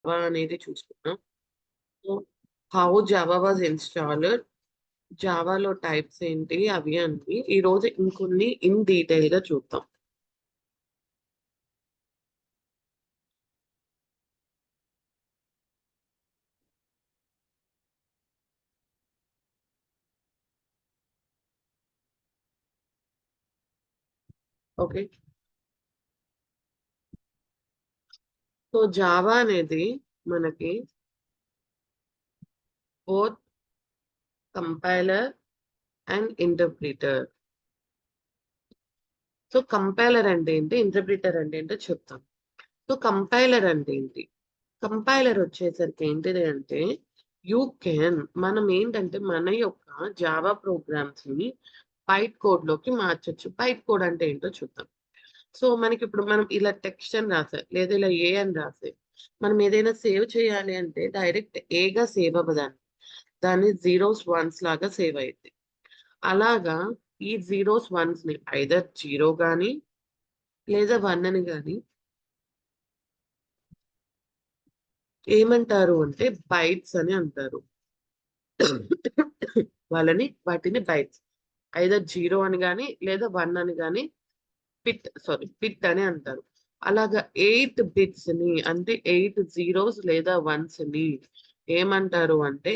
Java అనేది చూసుకున్నాం. So how Java was installed, జావాలో టైప్స్ ఏంటి అవి అన్నీ ఈరోజు ఇంకొన్ని ఇన్ డీటెయిల్‌గా చూద్దాం. ఓకే. సో జావా అనేది మనకి both compiler and interpreter. So compiler అంటే ఏంటి, ఇంటర్ప్రిటర్ అంటే ఏంటో చెప్తాం. సో కంపైలర్ అంటే ఏంటి, కంపైలర్ వచ్చేసరికి ఏంటిది అంటే మనం ఏంటంటే మన యొక్క జావా ప్రోగ్రామ్స్ ని బైట్ కోడ్ లోకి మార్చొచ్చు. బైట్ కోడ్ అంటే ఏంటో చూద్దాం. సో మనకి ఇప్పుడు మనం ఇలా టెక్స్ట్ అని రాసే లేదా ఇలా ఏ అని రాసే మనం ఏదైనా సేవ్ చేయాలి అంటే డైరెక్ట్ ఏగా సేవ్ అవ్వదాన్ని, దాన్ని జీరోస్ వన్స్ లాగా సేవ్ అయ్యింది. అలాగా ఈ జీరోస్ వన్స్ ని ఐదర్ జీరో గాని లేదా వన్ అని గాని ఏమంటారు అంటే బైట్స్ అని అంటారు. వాటిని బైట్స్ ఐదర్ జీరో అని గాని లేదా వన్ అని గాని పిట్ అని అంటారు. అలాగా 8 బిట్స్ ని అంటే 8 జీరోస్ లేదా వన్స్ ని ఏమంటారు అంటే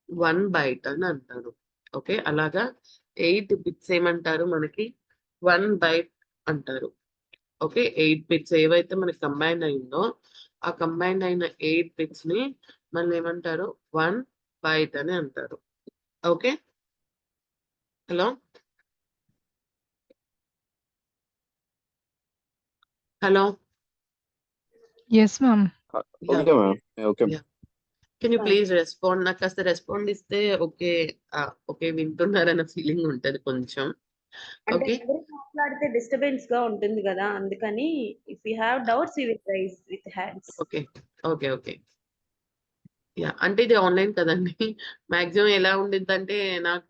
1 బైట్ అని అంటారు. ఓకే, అలాగా 8 బిట్స్ ఏమంటారు మనకి 1 బైట్ అంటారు. ఓకే, 8 బిట్స్ ఏవైతే మనకి కంబైన్ అయిందో ఆ కంబైన్ అయిన 8 బిట్స్ ని మనం ఏమంటారు 1 బైట్ అని అంటారు. Okay, hello hello Yes, ma'am. Yeah okay ma'am. Okay. Yeah can you please respond, నాకు కాస్త రెస్పాండ్ ఇస్తే ఓకే. ఓకే వింటున్నారన్న ఫీలింగ్ ఉంటది కొంచెం. అంటే ఓకే ఎవరు మాట్లాడితే డిస్టర్బెన్స్ గా ఉంటుంది కదా, అందుకని if you have doubts you will raise with hands. Okay okay okay yeah అంటే ఇది ఆన్లైన్ కదండి. మాక్సిమం ఎలా ఉండిద్దంటే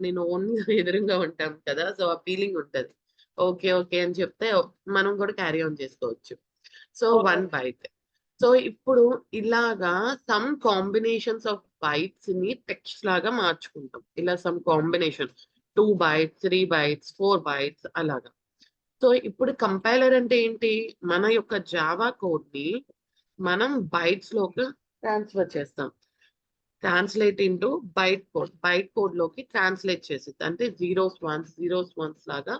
నేను ఓన్గా ఎదురుగా ఉంటాం కదా, సో ఆ ఫీలింగ్ ఉంటది. ఓకే ఓకే అని చెప్తే మనం కూడా క్యారీ ఆన్ చేసుకోవచ్చు. So Okay. 1 బైట్. సో ఇప్పుడు ఇలాగా సమ్ కాంబినేషన్స్ ఆఫ్ బైట్స్ ని టెక్స్ట్ లాగా మార్చుకుంటాం. ఇలా some combination 2 bytes, 3 bytes, 4 bytes అలాగా. సో ఇప్పుడు కంపైలర్ అంటే ఏంటి, మన యొక్క జావా కోడ్ ని మనం బైట్స్ లోకి ట్రాన్స్ఫర్ చేస్తాం. ట్రాన్స్లేట్ ఇంటూ బైట్ కోడ్ లోకి ట్రాన్స్లేట్ చేసేది అంటే జీరోస్ వన్స్ లాగా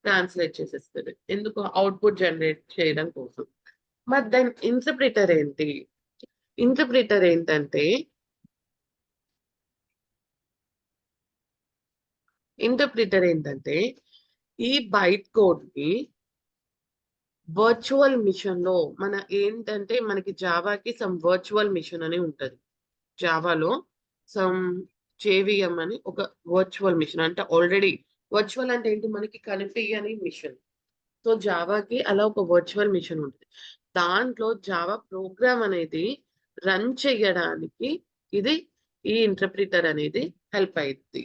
ట్రాన్స్లేట్ చేసేస్తుంది. ఎందుకు, అవుట్పుట్ జనరేట్ చేయడం కోసం. మరి దాని ఇంటర్ప్రిటర్ ఏంటి, ఇంటర్ప్రిటర్ ఏంటంటే ఈ బైట్ కోడ్ ని వర్చువల్ మిషన్ లో ఏంటంటే మనకి జావాకి సమ్ వర్చువల్ మిషన్ అని ఉంటది. జావాలో సమ్ జేవిఎం అని ఒక వర్చువల్ మిషన్ అంటే ఆల్రెడీ వర్చువల్ అంటే ఏంటి మనకి కనిపించని మిషన్. సో జావాకి అలా ఒక వర్చువల్ మిషన్ ఉంటుంది. దాంట్లో జావా ప్రోగ్రామ్ అనేది రన్ చేయడానికి ఇది ఈ ఇంటర్ప్రిటర్ అనేది హెల్ప్ అయింది.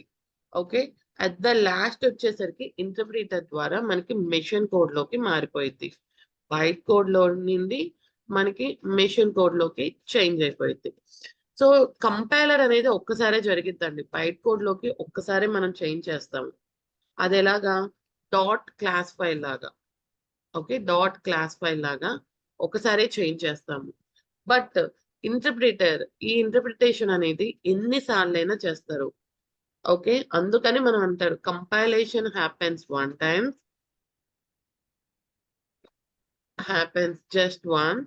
ఓకే, అట్ ద లాస్ట్ వచ్చేసరికి ఇంటర్ప్రిటర్ ద్వారా మనకి మెషిన్ కోడ్ లోకి మారిపోయింది. బైట్ కోడ్ లో నుండి మనకి మెషిన్ కోడ్ లోకి చేంజ్ అయిపోయింది. సో కంపైలర్ అనేది ఒక్కసారే జరిగిద్దండి. బైట్ కోడ్ లోకి ఒక్కసారి మనం చేంజ్ చేస్తాము. అది ఎలాగా, డాట్ క్లాస్ ఫైల్ లాగా. ఓకే, డాట్ క్లాస్ ఫైల్ లాగా ఒకసారి చేంజ్ చేస్తాము. బట్ ఈ ఇంటర్ప్రిటేషన్ అనేది ఎన్నిసార్లైనా చేస్తారు. ఓకే, అందుకని మనం అంటారు compilation happens one time, happens just one,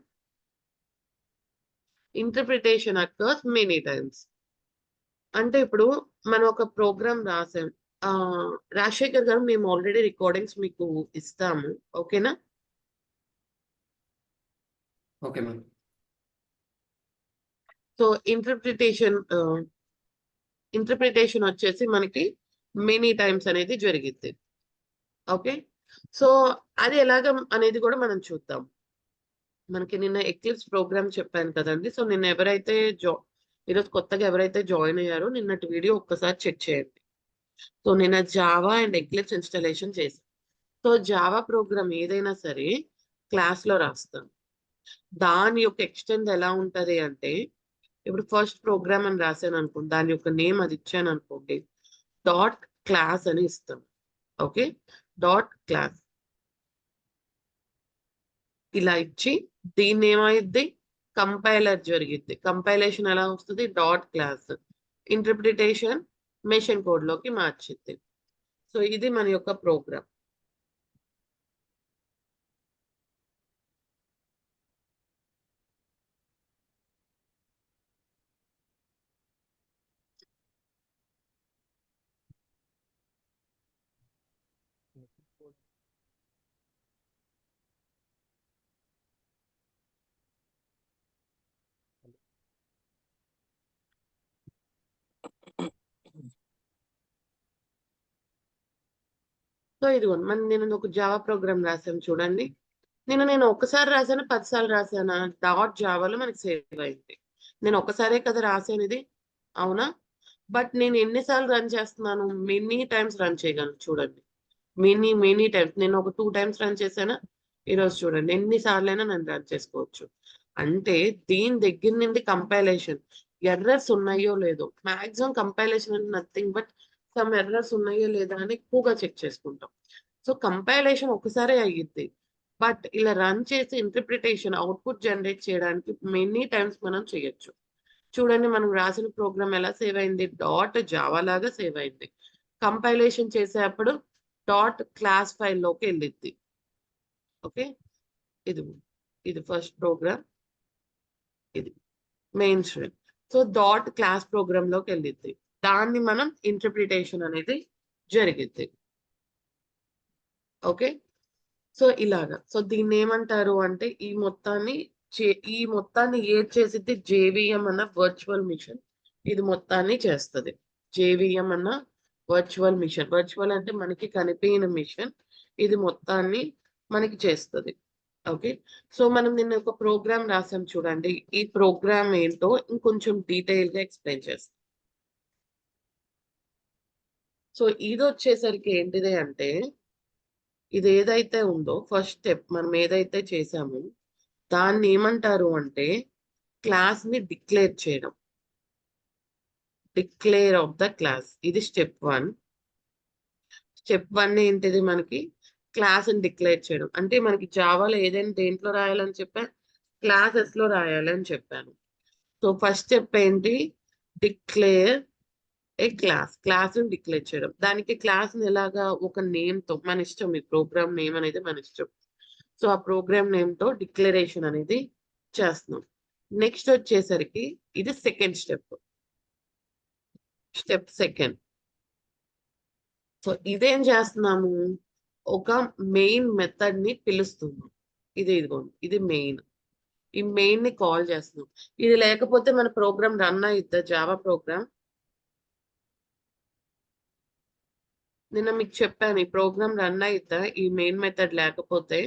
interpretation occurs many times. అంటే ఇప్పుడు మనం ఒక ప్రోగ్రామ్ రాసాం. రాజశేఖర్ గారు మేము ఆల్రెడీ రికార్డింగ్స్ మీకు ఇస్తాము. ఓకేనా? Okay ma'am. సో ఇంటర్ప్రిటేషన్ వచ్చేసి మనకి మెనీ టైమ్స్ అనేది జరిగింది. ఓకే, సో అది ఎలాగ అనేది కూడా మనం చూద్దాం. మనకి నిన్న ఎక్లిప్స్ ప్రోగ్రామ్ చెప్పాను కదండి. సో నిన్న ఈరోజు కొత్తగా ఎవరైతే జాయిన్ అయ్యారో నిన్నటి వీడియో ఒక్కసారి చెక్ చేయండి. సో నిన్న జావా అండ్ ఎక్లిప్స్ ఇన్స్టాలేషన్ చేశాను. సో జావా ప్రోగ్రామ్ ఏదైనా సరే క్లాస్ లో రాస్తాం. దాని యొక్క ఎక్స్టెండ్ ఎలా ఉంటది అంటే, ఇప్పుడు ఫస్ట్ ప్రోగ్రామ్ అని రాశాను అనుకోండి, దాని యొక్క నేమ్ అది ఇచ్చాను అనుకోండి, డాట్ క్లాస్ అని ఇస్తాం. ఓకే, డాట్ క్లాస్ ఇలా ఇచ్చి దీన్ని ఏమైద్ది, కంపైలర్ జరిగిద్ది. కంపైలేషన్ ఎలా వస్తుంది, dot class, interpretation machine code లోకి మార్చిద్ది. సో ఇది మన యొక్క ప్రోగ్రామ్. సో ఇదిగోండి, నేను ఒక జావా ప్రోగ్రామ్ రాశాను చూడండి. నేను ఒక్కసారి రాశాను, 10 సార్లు రాశానా, డాట్ జావాలో మనకి సేవ్ అయింది. నేను ఒక్కసారే కదా రాశాను ఇది, అవునా? బట్ నేను ఎన్నిసార్లు రన్ చేస్తున్నాను, మెనీ టైమ్స్ రన్ చేయగలను చూడండి. Many times. నేను ఒక 2 టైమ్స్ రన్ చేశానా, ఈరోజు చూడండి ఎన్నిసార్లైనా నేను రన్ చేసుకోవచ్చు. అంటే దీని దగ్గర నుండి కంపైలేషన్ ఎర్రర్స్ ఉన్నాయో లేదో, మాక్సిమం కంపైలేషన్ అంటే నథింగ్ బట్ సమ్ ఎర్రర్స్ ఉన్నాయో లేదా అని ఎక్కువగా చెక్ చేసుకుంటాం. సో కంపైలేషన్ ఒకసారి అయ్యిద్ది, బట్ ఇలా రన్ చేసి ఇంటర్ప్రిటేషన్ అవుట్పుట్ జనరేట్ చేయడానికి మెనీ టైమ్స్ మనం చేయొచ్చు. చూడండి మనం రాసిన ప్రోగ్రామ్ ఎలా సేవ్ అయింది, డాట్ జావా లాగా సేవ్ అయింది. కంపైలేషన్ చేసేటప్పుడు డాట్ క్లాస్ ఫైల్లోకి వెళ్ళిద్ది. ఓకే, ఇది ఇది ఫస్ట్ ప్రోగ్రామ్, ఇది main stream. So dot class program లోకి వెళ్ళిద్ది, దాన్ని మనం ఇంటర్ప్రిటేషన్ అనేది జరిగిద్ది. ఓకే, సో ఇలాగా. సో దీన్ని ఏమంటారు అంటే, ఈ మొత్తాన్ని ఏది చేసిద్ది, జేవిఎం అన్న వర్చువల్ మిషన్ ఇది మొత్తాన్ని చేస్తుంది. జేవిఎం అన్న వర్చువల్ మిషన్, వర్చువల్ అంటే మనకి కనిపించిన మిషన్, ఇది మొత్తాన్ని మనకి చేస్తుంది. ఓకే, సో మనం నిన్న ఒక ప్రోగ్రామ్ రాసాం చూడండి. ఈ ప్రోగ్రామ్ ఏంటో ఇంకొంచెం డీటెయిల్ గా ఎక్స్ప్లెయిన్ చేస్తాం. సో ఇది వచ్చేసరికి ఏంటిది అంటే, ఇది ఏదైతే ఉందో ఫస్ట్ స్టెప్ మనం ఏదైతే చేసామో దాన్ని ఏమంటారు అంటే, క్లాస్ ని డిక్లేర్ చేయడం. డిక్లేర్ ఆఫ్ ద క్లాస్, ఇది స్టెప్ 1. స్టెప్ 1 ఏంటిది, మనకి క్లాస్ ని డిక్లేర్ చేయడం. అంటే మనకి జావాలో ఏదైనా దేంట్లో రాయాలని చెప్పాను, క్లాసెస్ లో రాయాలని చెప్పాను. సో ఫస్ట్ స్టెప్ ఏంటి, డిక్లేర్ ఏ క్లాస్. క్లాస్ ని డిక్లేర్ చేయడం, దానికి క్లాస్ ని ఎలాగా, ఒక నేమ్ తో, మన ఇష్టం, ఈ ప్రోగ్రామ్ నేమ్ అనేది మన ఇష్టం. సో ఆ ప్రోగ్రామ్ నేమ్ తో డిక్లరేషన్ అనేది చేస్తున్నాం. నెక్స్ట్ వచ్చేసరికి ఇది సెకండ్ స్టెప్, స్టెప్ 2. సో ఇదేం చేస్తున్నాము, ఒక మెయిన్ మెథడ్ ని పిలుస్తున్నాం. ఇదిగోండి, ఇది మెయిన్. ఈ మెయిన్ ని కాల్ చేస్తున్నాం. ఇది లేకపోతే మన ప్రోగ్రామ్ రన్ అయిద్దా, జావా ప్రోగ్రామ్? నిన్న మీకు చెప్పాను, ఈ ప్రోగ్రామ్ రన్ అయిద్దా ఈ మెయిన్ మెథడ్ లేకపోతే?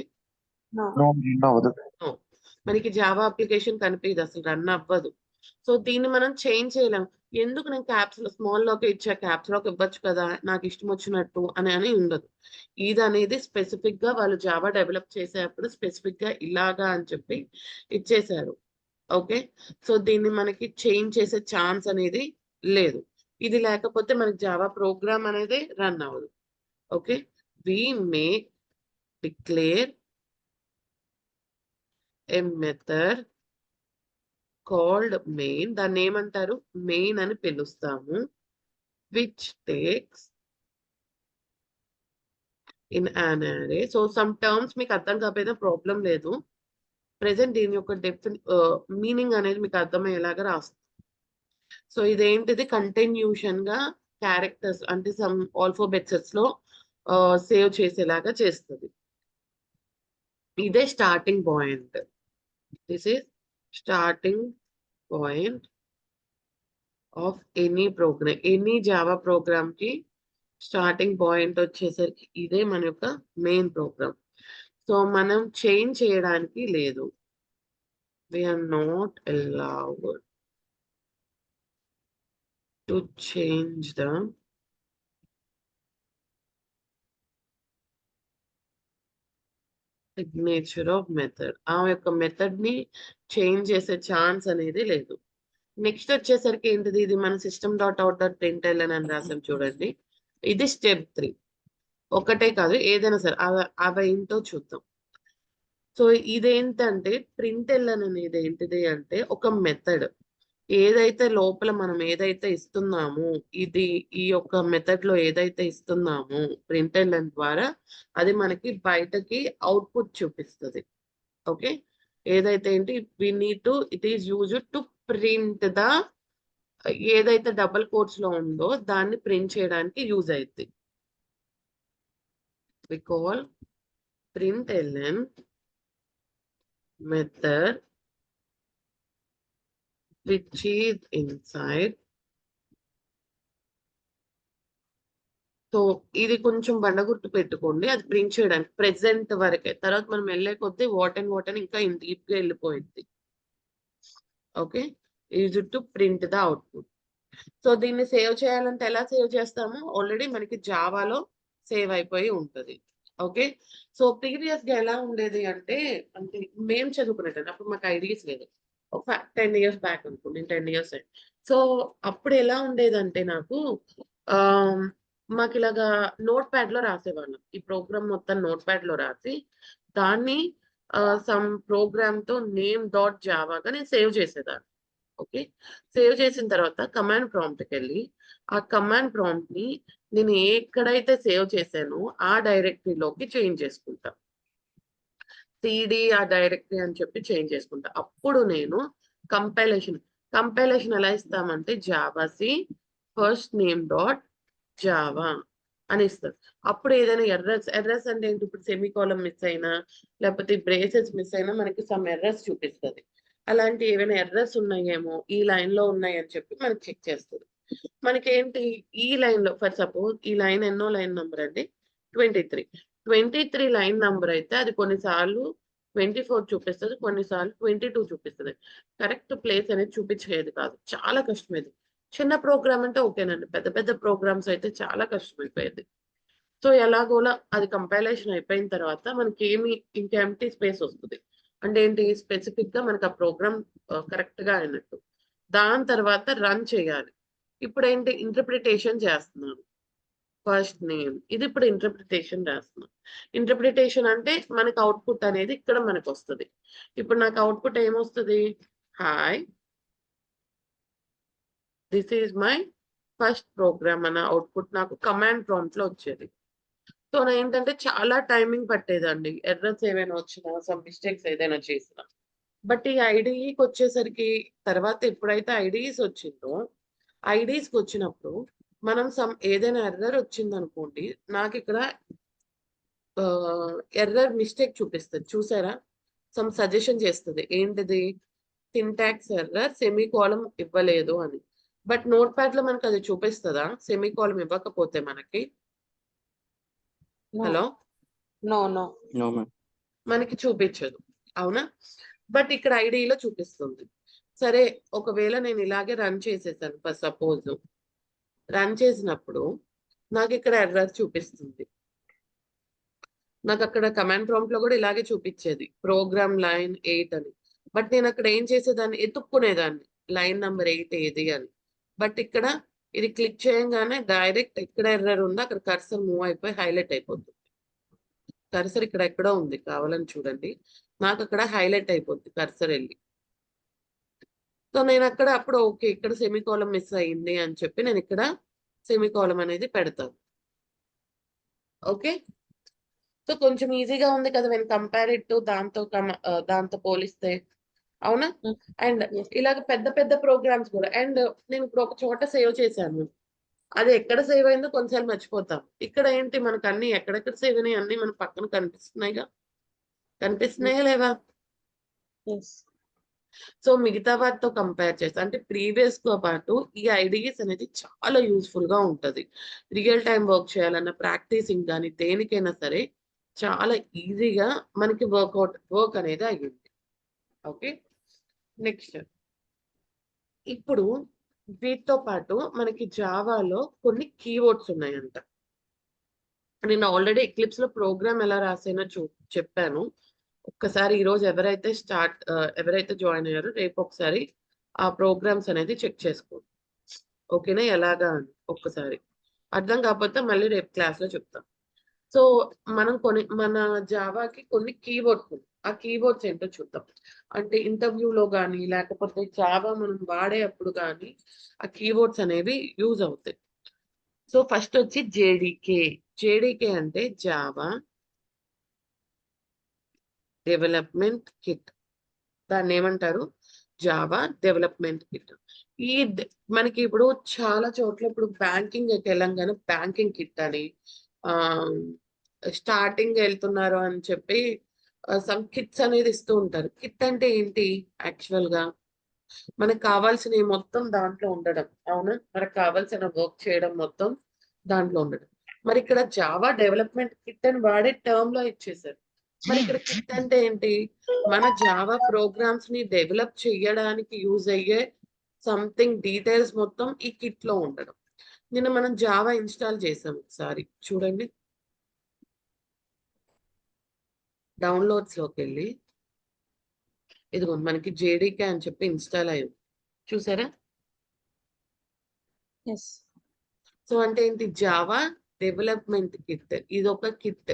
No. అవ్వదు. No. మనకి జావా అప్లికేషన్ కనిపించదు, అసలు రన్ అవ్వదు. సో దీన్ని మనం చేంజ్ చేయలేం. ఎందుకు నేను క్యాప్స్ లో స్మాల్ లోకి ఇచ్చా, క్యాప్స్ లోకి ఇవ్వచ్చు కదా నాకు ఇష్టం వచ్చినట్టు అని ఉండదు. ఇది అనేది స్పెసిఫిక్ గా వాళ్ళు జావా డెవలప్ చేసేటప్పుడు స్పెసిఫిక్ గా ఇలాగా అని చెప్పి ఇచ్చేశారు. ఓకే, సో దీన్ని మనకి చేంజ్ చేసే ఛాన్స్ అనేది లేదు. ఇది లేకపోతే మనకి జావా ప్రోగ్రామ్ అనేది రన్ అవ్వదు. Okay, we may declare a method called main, దాన్ని ఏమంటారు, మెయిన్ అని పిలుస్తాము. విచ్ టేక్స్ ఇన్ అన్ అరే. సో సమ్ టర్మ్స్ మీకు అర్థం కాకపోయినా ప్రాబ్లం లేదు, ప్రెసెంట్ దీని యొక్క మీనింగ్ అనేది మీకు అర్థమయ్యేలాగా రాస్తాం. సో ఇదేంటిది, కంటిన్యూషన్ గా క్యారెక్టర్స్ అంటే సమ్ ఆల్ఫాబెట్స్ లో సేవ్ చేసేలాగా చేస్తుంది. ఇదే starting point. This is starting point of any program. Any Java program కి స్టార్టింగ్ పాయింట్ వచ్చేసరికి ఇదే మన యొక్క మెయిన్ ప్రోగ్రామ్. సో మనం చేంజ్ చేయడానికి లేదు, we are not allowed to change the signature of method. ఆ యొక్క మెథడ్ ని చేంజ్ చేసే ఛాన్స్ అనేది లేదు. నెక్స్ట్ వచ్చేసరికి ఏంటిది, ఇది మన system dot out dot println అని రాసాం చూడండి. ఇది స్టెప్ 3. ఒకటే కాదు, ఏదైనా సరే అవి ఏంటో చూద్దాం. సో ఇదేంటంటే ప్రింట్ఎల్ఎన్ అనేది ఏంటిది అంటే ఒక మెథడ్. ఏదైతే లోపల మనం ఏదైతే ఇస్తున్నామో, ఈ యొక్క మెథడ్ లో ఏదైతే ఇస్తున్నామో ప్రింట్ఎల్ఎన్ ద్వారా అది మనకి బయటకి అవుట్పుట్ చూపిస్తుంది. ఓకే, ఏదైతే ఏంటి it is used to print ఏదైతే డబుల్ కోట్స్ లో ఉందో దాన్ని ప్రింట్ చేయడానికి యూజ్ అవుతుంది. We call println method which is inside. So ఇది కొంచెం బండగుర్తు పెట్టుకోండి, అది ప్రింట్ చేయడానికి ప్రెసెంట్ వరకే. తర్వాత మనం వెళ్ళే కొద్దీ వాట్ అండ్ ఇంకా డీప్ గా వెళ్ళిపోయింది. Okay, is to print the output. So దీన్ని సేవ్ చేయాలంటే ఎలా సేవ్ చేస్తాము, ఆల్రెడీ మనకి జావాలో సేవ్ అయిపోయి ఉంటుంది. ఓకే, సో ప్రీవియస్ గా ఎలా ఉండేది అంటే మేము చదువుకునేటప్పుడు అప్పుడు మాకు ఐడియాస్ లేదు. ఒక 10 years బ్యాక్ అనుకోండి, 10 years. సో అప్పుడు ఎలా ఉండేదంటే మాకు ఇలాగా నోట్ ప్యాడ్ లో రాసేవాళ్ళం. ఈ ప్రోగ్రామ్ మొత్తం నోట్ ప్యాడ్ లో రాసి దాన్ని సమ్ ప్రోగ్రామ్ తో నేమ్ డాట్ జావాగా నేను సేవ్ చేసేదాన్ని. ఓకే, సేవ్ చేసిన తర్వాత కమాండ్ ప్రాంప్ట్కి వెళ్ళి ఆ కమాండ్ ప్రాంప్ట్ ని నేను ఎక్కడైతే సేవ్ చేశానో ఆ డైరెక్టరీలోకి చేంజ్ చేసుకుంటా. సిడి ఆ డైరెక్టరీ అని చెప్పి చేంజ్ చేసుకుంటా. అప్పుడు నేను కంపైలేషన్ ఎలా ఇస్తామంటే జావాసి ఫస్ట్ నేమ్ డాట్ జావా అని ఇస్తారు. అప్పుడు ఏదైనా ఎర్రర్స్ అంటే ఏంటి, ఇప్పుడు సెమీకోలం మిస్ అయినా లేకపోతే బ్రేసెస్ మిస్ అయినా మనకి సమ్ ఎర్రర్స్ చూపిస్తుంది. అలాంటి ఏమైనా ఎర్రర్స్ ఉన్నాయేమో ఈ లైన్ లో ఉన్నాయి అని చెప్పి మనకి చెక్ చేస్తుంది. మనకేంటి ఈ లైన్ లో ఫర్ సపోజ్ ఈ లైన్ ఎన్నో లైన్ నంబర్ అండి, 23 లైన్ నంబర్ అయితే అది కొన్నిసార్లు 24 చూపిస్తుంది, కొన్నిసార్లు 22 చూపిస్తుంది. కరెక్ట్ ప్లేస్ అనేది చూపించేది కాదు, చాలా కష్టమేది. చిన్న ప్రోగ్రామ్ అంటే ఓకేనండి, పెద్ద పెద్ద ప్రోగ్రామ్స్ అయితే చాలా కష్టమైపోయేది. సో ఎలాగోలా అది కంపైలేషన్ అయిపోయిన తర్వాత మనకి ఇంకా ఎంటీ స్పేస్ వస్తుంది. అంటే ఏంటి, స్పెసిఫిక్ గా మనకి ఆ ప్రోగ్రామ్ కరెక్ట్ గా అయినట్టు. దాని తర్వాత రన్ చేయాలి. ఇప్పుడు ఏంటి, ఇంటర్ప్రిటేషన్ చేస్తున్నాను. ఫస్ట్ నేమ్ ఇది ఇప్పుడు ఇంటర్ప్రిటేషన్ రాస్తున్నాను. ఇంటర్ప్రిటేషన్ అంటే మనకి అవుట్పుట్ అనేది ఇక్కడ మనకు వస్తుంది. ఇప్పుడు నాకు అవుట్పుట్ ఏమొస్తుంది, hi this is my first program అన్న అవుట్పుట్ నాకు కమాండ్ ప్రాంప్ట్ లో వచ్చేది. సో ఏంటంటే చాలా టైమింగ్ పట్టేదండి, ఎర్రర్స్ ఏమైనా వచ్చినా సమ్ మిస్టేక్స్ ఏదైనా చేసినా. బట్ ఈ ఐడికి వచ్చేసరికి తర్వాత ఎప్పుడైతే ఐడిస్ వచ్చిందో ఐడిస్కి వచ్చినప్పుడు మనం ఏదైనా ఎర్రర్ వచ్చింది అనుకోండి, నాకు ఇక్కడ ఎర్రర్ మిస్టేక్ చూపిస్తుంది చూసారా, సమ్ సజెషన్ చేస్తుంది. ఏంటిది, సింటాక్స్ ఎర్రర్, సెమీకోలం ఇవ్వలేదు అని. బట్ నోట్ ప్యాడ్ లో మనకి అది చూపిస్తుందా సెమీకోలం ఇవ్వకపోతే మనకి? Hello, no ma'am. మనకి చూపించదు, అవునా? బట్ ఇక్కడ ఐడిలో చూపిస్తుంది. సరే, ఒకవేళ నేను ఇలాగే రన్ చేసేసాను ఫర్ సపోజ్, రన్ చేసినప్పుడు నాకు ఇక్కడ ఎర్రర్ చూపిస్తుంది. నాకు అక్కడ కమాండ్ ప్రాంప్ట్ లో కూడా ఇలాగే చూపించేది ప్రోగ్రామ్ లైన్ 8 అని. బట్ నేను అక్కడ ఏం చేసేదాన్ని, ఎత్తుక్కునేదాన్ని లైన్ నంబర్ 8 ఏది అని. బట్ ఇక్కడ ఇది క్లిక్ చేయగానే డైరెక్ట్ ఎక్కడ ఎర్రర్ ఉందో అక్కడ కర్సర్ మూవ్ అయిపోయి హైలైట్ అయిపోతుంది. కర్సర్ ఇక్కడ ఎక్కడో ఉంది, కావాలని చూడండి, నాకు అక్కడ హైలైట్ అయిపోద్ది కర్సర్ వెళ్ళి. సో నేను అక్కడ అప్పుడు ఓకే ఇక్కడ సెమీకోలం మిస్ అయింది అని చెప్పి నేను ఇక్కడ సెమీకోలం అనేది పెడతాను. ఓకే, సో కొంచెం ఈజీగా ఉంది కదా వెన్ కంపేర్ ఇట్ టు దాంతో పోలిస్తే, అవునా? అండ్ ఇలాగ పెద్ద పెద్ద ప్రోగ్రామ్స్ కూడా. అండ్ నేను ఇప్పుడు ఒక చోట సేవ్ చేశాను, అది ఎక్కడ సేవ్ అయిందో కొన్నిసార్లు మర్చిపోతాం. ఇక్కడ ఏంటి, మనకు అన్ని ఎక్కడెక్కడ సేవ్ అయినాయి అన్ని మన పక్కన కనిపిస్తున్నాయా లేవా? సో మిగతా వాటితో కంపేర్ చేస్తే అంటే ప్రీవియస్ తో పాటు ఈ ఐడియాస్ అనేది చాలా యూస్ఫుల్ గా ఉంటది. రియల్ టైం వర్క్ చేయాలన్న ప్రాక్టీసింగ్ కానీ దేనికైనా సరే చాలా ఈజీగా మనకి వర్క్ అనేది అయ్యింది. ఓకే, నెక్స్ట్ ఇప్పుడు వీటితో పాటు మనకి జావాలో కొన్ని కీవర్డ్స్ ఉన్నాయంట. నేను ఆల్రెడీ ఎక్లిప్స్ లో ప్రోగ్రామ్ ఎలా రాసానో చెప్పాను. ఒక్కసారి ఈరోజు ఎవరైతే జాయిన్ అయ్యారో రేపు ఒకసారి ఆ ప్రోగ్రామ్స్ అనేది చెక్ చేసుకోండి. ఓకేనా? ఎలాగా అని ఒక్కసారి అర్థం కాకపోతే మళ్ళీ రేపు క్లాస్లో చెప్తాం. సో మన జావాకి కొన్ని కీవర్డ్స్ ఆ కీవర్డ్స్ ఏంటో చూద్దాం. అంటే ఇంటర్వ్యూలో కానీ లేకపోతే జావా మనం వాడేటప్పుడు కానీ ఆ కీవర్డ్స్ అనేవి యూజ్ అవుతాయి. సో ఫస్ట్ వచ్చి జేడీకే అంటే జావా డెవలప్మెంట్ కిట్. దాన్ని ఏమంటారు? Java development kit. మనకి ఇప్పుడు చాలా చోట్ల ఇప్పుడు తెలంగాణ బ్యాంకింగ్ కిట్ అని స్టార్టింగ్ వెళ్తున్నారు అని చెప్పి సమ్ కిట్స్ అనేది ఇస్తూ ఉంటారు. కిట్ అంటే ఏంటి? యాక్చువల్ గా మనకు కావాల్సినవి మొత్తం దాంట్లో ఉండడం. అవునా? మనకు కావాల్సిన వర్క్ చేయడం మొత్తం దాంట్లో ఉండడం. మరి ఇక్కడ జావా డెవలప్మెంట్ కిట్ అని వాడే టర్మ్ లో ఇచ్చేసారు. మరి ఇక్కడ కిట్ అంటే ఏంటి? మన జావా ప్రోగ్రామ్స్ ని డెవలప్ చేయడానికి యూజ్ అయ్యే సంథింగ్ డీటెయిల్స్ మొత్తం ఈ కిట్ లో ఉండడం. నిన్న మనం జావా ఇన్స్టాల్ చేసాం. ఒకసారి చూడండి, డౌన్లోడ్స్ లోకి వెళ్ళి ఇదిగో మనకి జేడీకే అని చెప్పి ఇన్స్టాల్ అయ్యింది. చూసారా? ఎస్. సో అంటే ఏంటి? Java development kit. ఇది ఒక కిట్.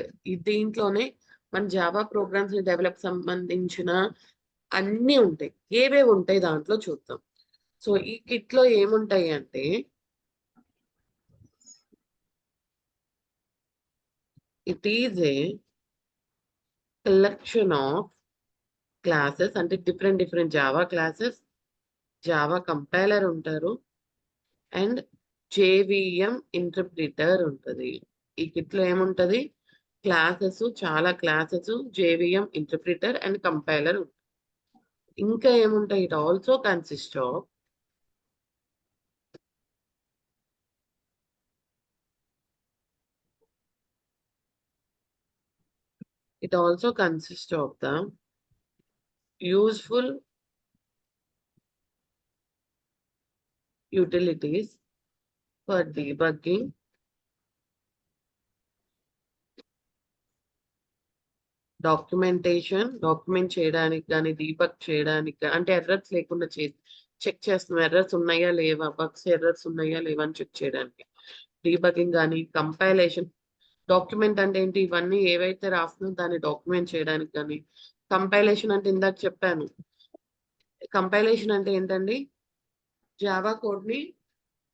దీంట్లోనే మన జావా ప్రోగ్రామ్స్ ని డెవలప్ సంబంధించిన అన్ని ఉంటాయి. ఏవేవి ఉంటాయి దాంట్లో చూద్దాం. సో ఈ కిట్ లో ఏముంటాయి అంటే it is a collection of classes, అంటే different Java classes, Java compiler ఉంటారు, అండ్ జేవిఎం ఇంటర్ప్రిటర్ ఉంటుంది. ఈ కిట్ లో ఏముంటది? క్లాసెస్, చాలా classes, JVM interpreter and compiler ఉంటుంది. ఇంకా ఏముంటాయి? It also consist of the useful utilities for debugging, document చేయడానికి కానీ డీబగ్ చేయడానికి, అంటే ఎర్రర్స్ లేకుండా చెక్ చేస్తున్నాం, ఎర్రర్స్ ఉన్నాయా లేవా, ఎర్రర్స్ ఉన్నాయా లేవా అని చెక్ చేయడానికి డీబగింగ్ కానీ, కంపైలేషన్. డాక్యుమెంట్ అంటే ఏంటి? ఇవన్నీ ఏవైతే రాస్తుందో దాన్ని డాక్యుమెంట్ చేయడానికి కానీ. కంపైలేషన్ అంటే ఇందాక చెప్పాను. కంపైలేషన్ అంటే ఏంటండి? జావా కోడ్ ని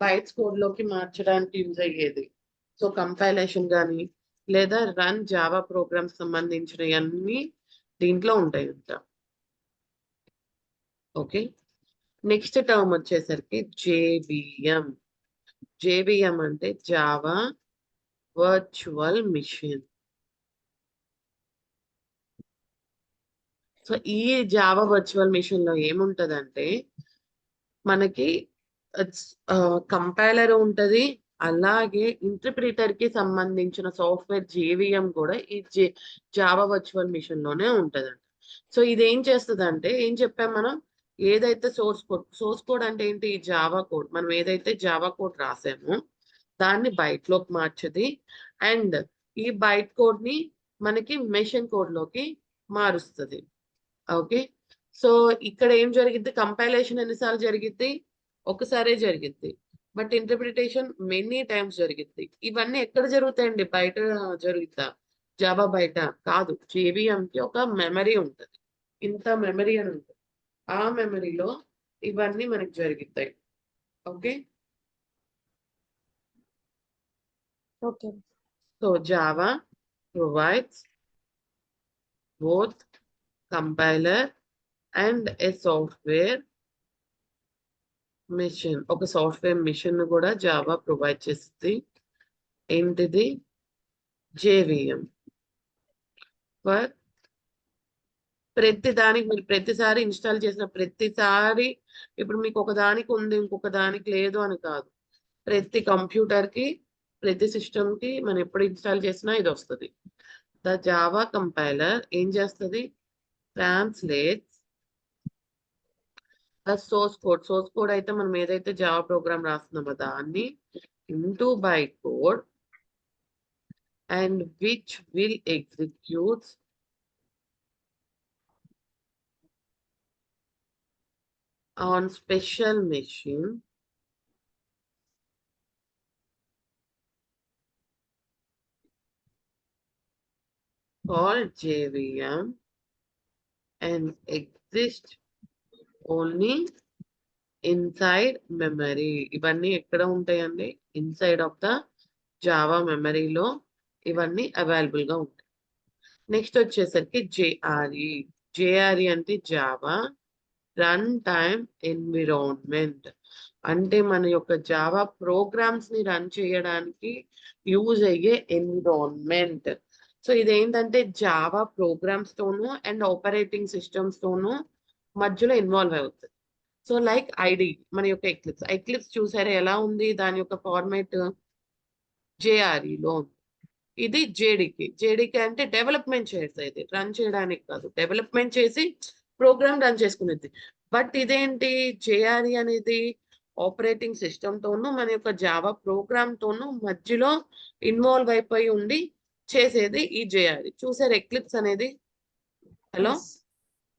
బైట్స్ కోడ్ లోకి మార్చడానికి యూజ్ అయ్యేది. సో కంపైలేషన్ కానీ లేదా రన్ జావా ప్రోగ్రామ్స్ సంబంధించినవన్నీ దీంట్లో ఉంటాయి అంట. ఓకే, నెక్స్ట్ టర్మ్ వచ్చేసరికి జేవిఎం అంటే జావా వర్చువల్ మిషన్. సో ఈ జావా వర్చువల్ మిషన్ లో ఏముంటదంటే మనకి కంపైలర్ ఉంటది, అలాగే ఇంటర్ప్రిటర్ కి సంబంధించిన సాఫ్ట్వేర్ జేవిఎం కూడా ఈ జావా వర్చువల్ మిషన్ లోనే ఉంటదంట. సో ఇది ఏం చేస్తుంది అంటే, ఏం చెప్పాం మనం? ఏదైతే సోర్స్ కోడ్ అంటే ఏంటి? Java code. మనం ఏదైతే జావా కోడ్ రాసామో దాన్ని బైట్ లోకి మార్చది, అండ్ ఈ బైట్ కోడ్ ని మనకి మెషిన్ కోడ్ లోకి మారుస్తుంది. ఓకే, సో ఇక్కడ ఏం జరిగింది? కంపైలేషన్ ఎన్నిసార్లు జరిగింది? ఒకసారే జరిగింది. బట్ ఇంటర్ప్రిటేషన్ మెనీ టైమ్స్ జరిగింది. ఇవన్నీ ఎక్కడ జరుగుతాయండి? బయట జరుగుతా? జావా బయట కాదు. జేవిఎం కి ఒక మెమరీ ఉంటుంది, ఇంత మెమరీ అని ఉంటుంది. ఆ మెమరీలో ఇవన్నీ మనకి జరుగుతాయి. Okay, okay. So Java provides both compiler and a software machine. ఒక సాఫ్ట్వేర్ మిషన్ కూడా జావా ప్రొవైడ్ చేస్తుంది. ఏంటిది? జేవిఎం. ఫర్ ప్రతి దానికి మీరు ప్రతిసారి ఇన్స్టాల్ చేసిన ప్రతిసారి, ఇప్పుడు మీకు ఒక దానికి ఉంది ఇంకొక దానికి లేదు అని కాదు. ప్రతి కంప్యూటర్ కి ప్రతి సిస్టమ్ కి మనం ఎప్పుడు ఇన్స్టాల్ చేసినా ఇది వస్తుంది. ద జావా కంపైలర్ ఏం చేస్తుంది? ట్రాన్స్లేట్స్ సోర్స్ కోడ్ అయితే మనం ఏదైతే జావా ప్రోగ్రామ్ రాస్తున్నామో దాన్ని into byte code, and which will executes on special machine called JVM and exist only inside memory. ఇవన్నీ ఎక్కడ ఉంటాయండి? ఇన్సైడ్ ఆఫ్ ద జావా మెమరీలో ఇవన్నీ అవైలబుల్ గా ఉంటాయి. నెక్స్ట్ వచ్చేసరికి జేఆర్ఈ. జేఆర్ఈ అంటే జావా రన్ టైమ్ ఎన్విరాన్మెంట్. అంటే మన యొక్క జావా ప్రోగ్రామ్స్ ని రన్ చేయడానికి యూజ్ అయ్యే ఎన్విరాన్మెంట్. సో ఇదేంటంటే జావా ప్రోగ్రామ్స్ తోనూ అండ్ ఆపరేటింగ్ సిస్టమ్స్ తోనూ మధ్యలో ఇన్వాల్వ్ అవుతుంది. సో లైక్ ఐడి మన యొక్క ఎక్లిప్స్ చూసారా ఎలా ఉంది? దాని యొక్క ఫార్మేట్ జేఆర్ఈలో ఉంది. ఇది జేడీకే అంటే డెవలప్మెంట్ చేసేది, రన్ చేయడానికి కాదు, డెవలప్మెంట్ చేసి ప్రోగ్రామ్ రన్ చేసుకునేది. బట్ ఇదేంటి? జేఆర్ఈ అనేది ఆపరేటింగ్ సిస్టమ్ తోనూ మన యొక్క జావా ప్రోగ్రామ్ తోనూ మధ్యలో ఇన్వాల్వ్ అయిపోయి ఉండి చేసేది ఈ జేఆర్ఈ. చూసారు ఎక్లిప్స్ అనేది? Hello,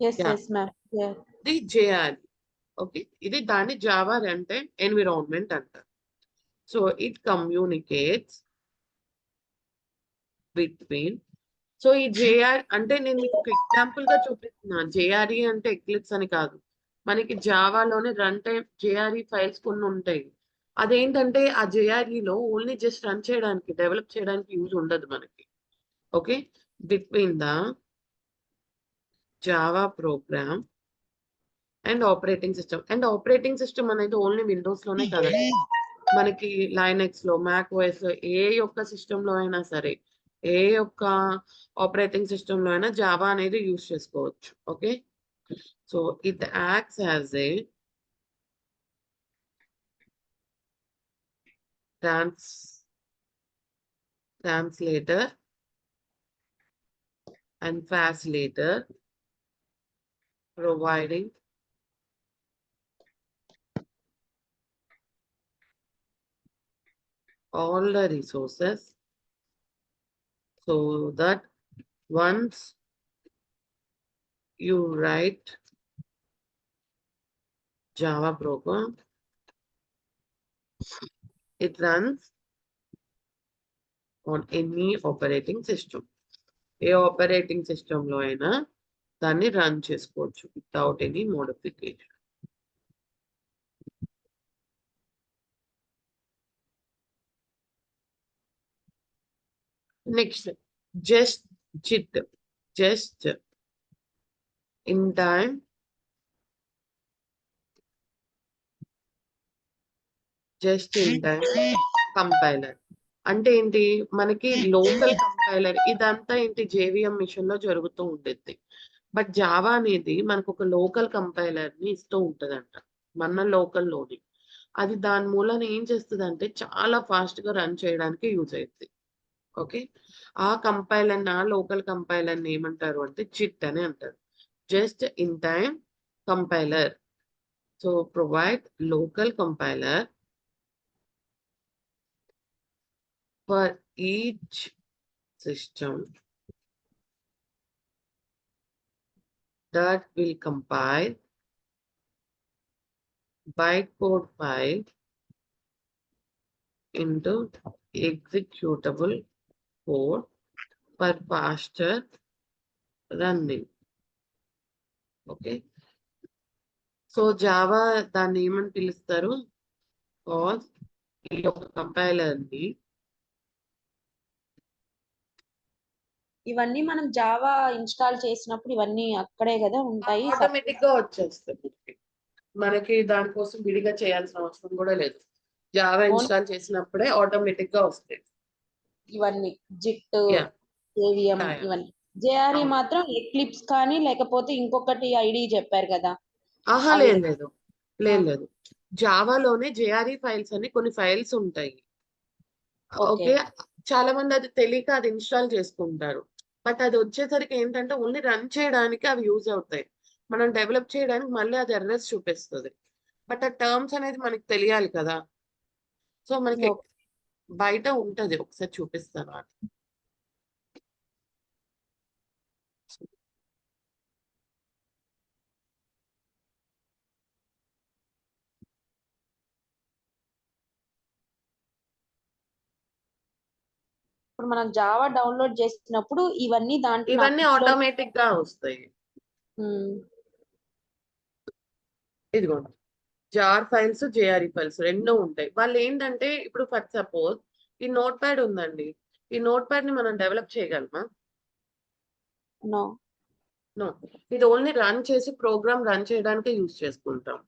Yes, Yeah. yes, ma'am. Yeah. ఇది జేఆర్ఈ. ఓకే, ఇది దాన్ని జావా రన్ టైమ్ ఎన్విరాన్మెంట్ అంటారు. So it communicates between. So ఈ జేఆర్ అంటే నేను మీకు ఒక ఎగ్జాంపుల్ గా చూపిస్తున్నాను. జేఆర్ఈ అంటే ఎక్లిప్స్ అని కాదు, మనకి జావాలోనే రన్ టైమ్ జేఆర్ఈ ఫైల్స్ కొన్ని ఉంటాయి. అదేంటంటే ఆ జేఆర్ఈలో ఓన్లీ జస్ట్ రన్ చేయడానికి, డెవలప్ చేయడానికి యూజ్ ఉండదు మనకి. Okay, between the Java programme and operating system. And operating system అనేది ఓన్లీ విండోస్ లోనే కదండి, మనకి లైనెక్స్ లో, మ్యాక్ ఓఎస్ లో, ఏ యొక్క సిస్టమ్ లో అయినా సరే, ఏ యొక్క ఆపరేటింగ్ సిస్టమ్ లో అయినా జావా అనేది యూజ్ చేసుకోవచ్చు. Okay, so it acts as a translator and facilitator, providing all the resources so that once you write Java program, it runs on any operating system. A operating system లో అయినా దాన్ని run చేసుకోవచ్చు without any modification. Next just in time compiler అంటే ఏంటి? మనకి local compiler. ఇదంతా ఏంటి? JVM machine లో జరుగుతూ ఉంటుంది. బట్ జావా అనేది మనకు ఒక లోకల్ కంపైలర్ ని ఇస్తూ ఉంటదంట మన లోకల్లోని. అది దాని మూలన ఏం చేస్తుంది అంటే చాలా ఫాస్ట్ గా రన్ చేయడానికి యూజ్ అవుతుంది. ఓకే, ఆ కంపైలర్, ఆ లోకల్ కంపైలర్ ని ఏమంటారు అంటే జిట్ అని అంటారు. Just in time compiler. So provide local compiler for each system that will compile bytecode file into executable code for faster running. Okay, so Java దాన్ని ఏమని పిలుస్తారు? కాజ్ ఈ యొక్క కంపైలర్ ని ఇవన్నీ మనం జావా ఇన్స్టాల్ చేసినప్పుడు ఇవన్నీ అక్కడే కదా ఉంటాయి. ఆటోమేటిక్ గా వచ్చేస్తుంది. మనకి దానికోసం విడిగా చేయాల్సిన అవసరం కూడా లేదు. జావా ఇన్స్టాల్ చేసినప్పుడే ఆటోమేటిక్ గా వస్తాయి ఇవన్నీ JIT, Yeah. JVM, Yeah, yeah. ఇవన్నీ. జేఆర్ఈ అవును. మాత్రం ఎక్లిప్స్ కానీ లేకపోతే ఇంకొకటి ఐడి చెప్పారు కదా. ఆహా, అవి- లేదు లేదు. జావాలోనే జేఆర్ఈ ఫైల్స్ అని కొన్ని ఫైల్స్ ఉంటాయి. Okay. ఓకే, చాలా మంది అది తెలియక అది ఇన్స్టాల్ చేసుకుంటారు. బట్ అది వచ్చేసరికి ఏంటంటే ఓన్లీ రన్ చేయడానికి అవి యూజ్ అవుతాయి. మనం డెవలప్ చేయడానికి మళ్ళీ అది ఎర్రర్స్ చూపిస్తుంది. బట్ ఆ టర్మ్స్ అనేది మనకి తెలియాలి కదా. సో మనకి Okay. బయట ఉంటది, ఒకసారి చూపిస్తాను అది. ఇప్పుడు మనం జావా డౌన్లోడ్ చేసినప్పుడు ఇవన్నీ దాంట్లో ఇవన్నీ ఆటోమేటిక్ గా వస్తాయి. ఇదిగోండి జార్ ఫైల్స్, జేఆర్ఈ ఫైల్స్ రెండూ ఉంటాయి. వాళ్ళు ఏంటంటే ఇప్పుడు ఫర్ సపోజ్ ఈ నోట్ ప్యాడ్ ఉందండి. ఈ నోట్ ప్యాడ్ ని మనం డెవలప్ చేయగలమా? No no. ఇది ఓన్లీ రన్ చేసి ప్రోగ్రామ్ రన్ చేయడానికి యూజ్ చేసుకుంటాం.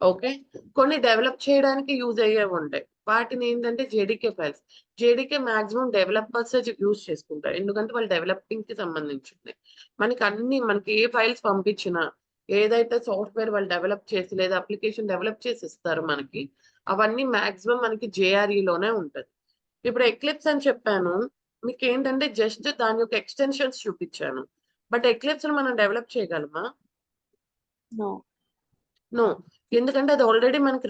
ఓకే. కొన్ని డెవలప్ చేయడానికి యూజ్ అయ్యేవి ఉంటాయి. వాటిని ఏంటంటే JDK files. JDK maximum developers use చేసుకుంటారు. ఎందుకంటే వాళ్ళు డెవలపింగ్ కి సంబంధించింది. మనకి ఏ ఫైల్స్ పంపించినా ఏదైతే సాఫ్ట్వేర్ వాళ్ళు డెవలప్ చేసి లేదా అప్లికేషన్ డెవలప్ చేసి ఇస్తారు మనకి, అవన్నీ మాక్సిమం మనకి జేఆర్ఈలోనే ఉంటది. ఇప్పుడు ఎక్లిప్స్ అని చెప్పాను. మీకు ఏంటంటే జస్ట్ దాని యొక్క ఎక్స్టెన్షన్స్ చూపించాను. బట్ ఎక్లిప్స్ మనం డెవలప్ చేయగలమా? No no. ఎందుకంటే అది ఆల్రెడీ మనకి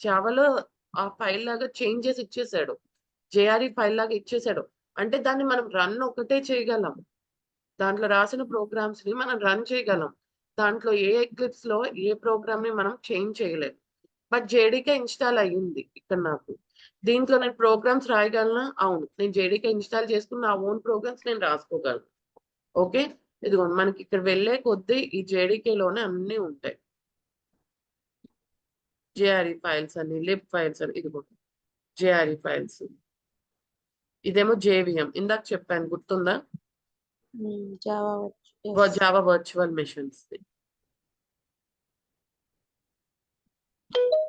జావాలో ఆ ఫైల్ లాగా చేంజ్ చేసి ఇచ్చేసాడు. జేఆర్ఈ ఫైల్ లాగా ఇచ్చేసాడు. అంటే దాన్ని మనం రన్ ఒకటే చేయగలం. దాంట్లో రాసిన ప్రోగ్రామ్స్ ని మనం రన్ చేయగలం. దాంట్లో ఏ ఎక్లిప్స్ లో ఏ ప్రోగ్రామ్ ని మనం చేంజ్ చేయలేం. బట్ జేడీకే ఇన్స్టాల్ అయ్యింది ఇక్కడ నాకు. దీంట్లో నేను ప్రోగ్రామ్స్ రాయగలనా? అవును. నేను జేడీకే ఇన్స్టాల్ చేసుకున్న నా ఓన్ ప్రోగ్రామ్స్ నేను రాసుకోగలను. ఓకే. ఇదిగోండి మనకి ఇక్కడ వెళ్ళే కొద్దీ ఈ జేడీకేలోనే అన్నీ ఉంటాయి. జేఆర్ఈ ఫైల్స్ అని, లిబ్ ఫైల్స్ అని, ఇదిగో జేఆర్ఈ ఫైల్స్. ఇదేమో జేవిఎం ఇందాక చెప్పాను గుర్తుందా? Java Java virtual machines.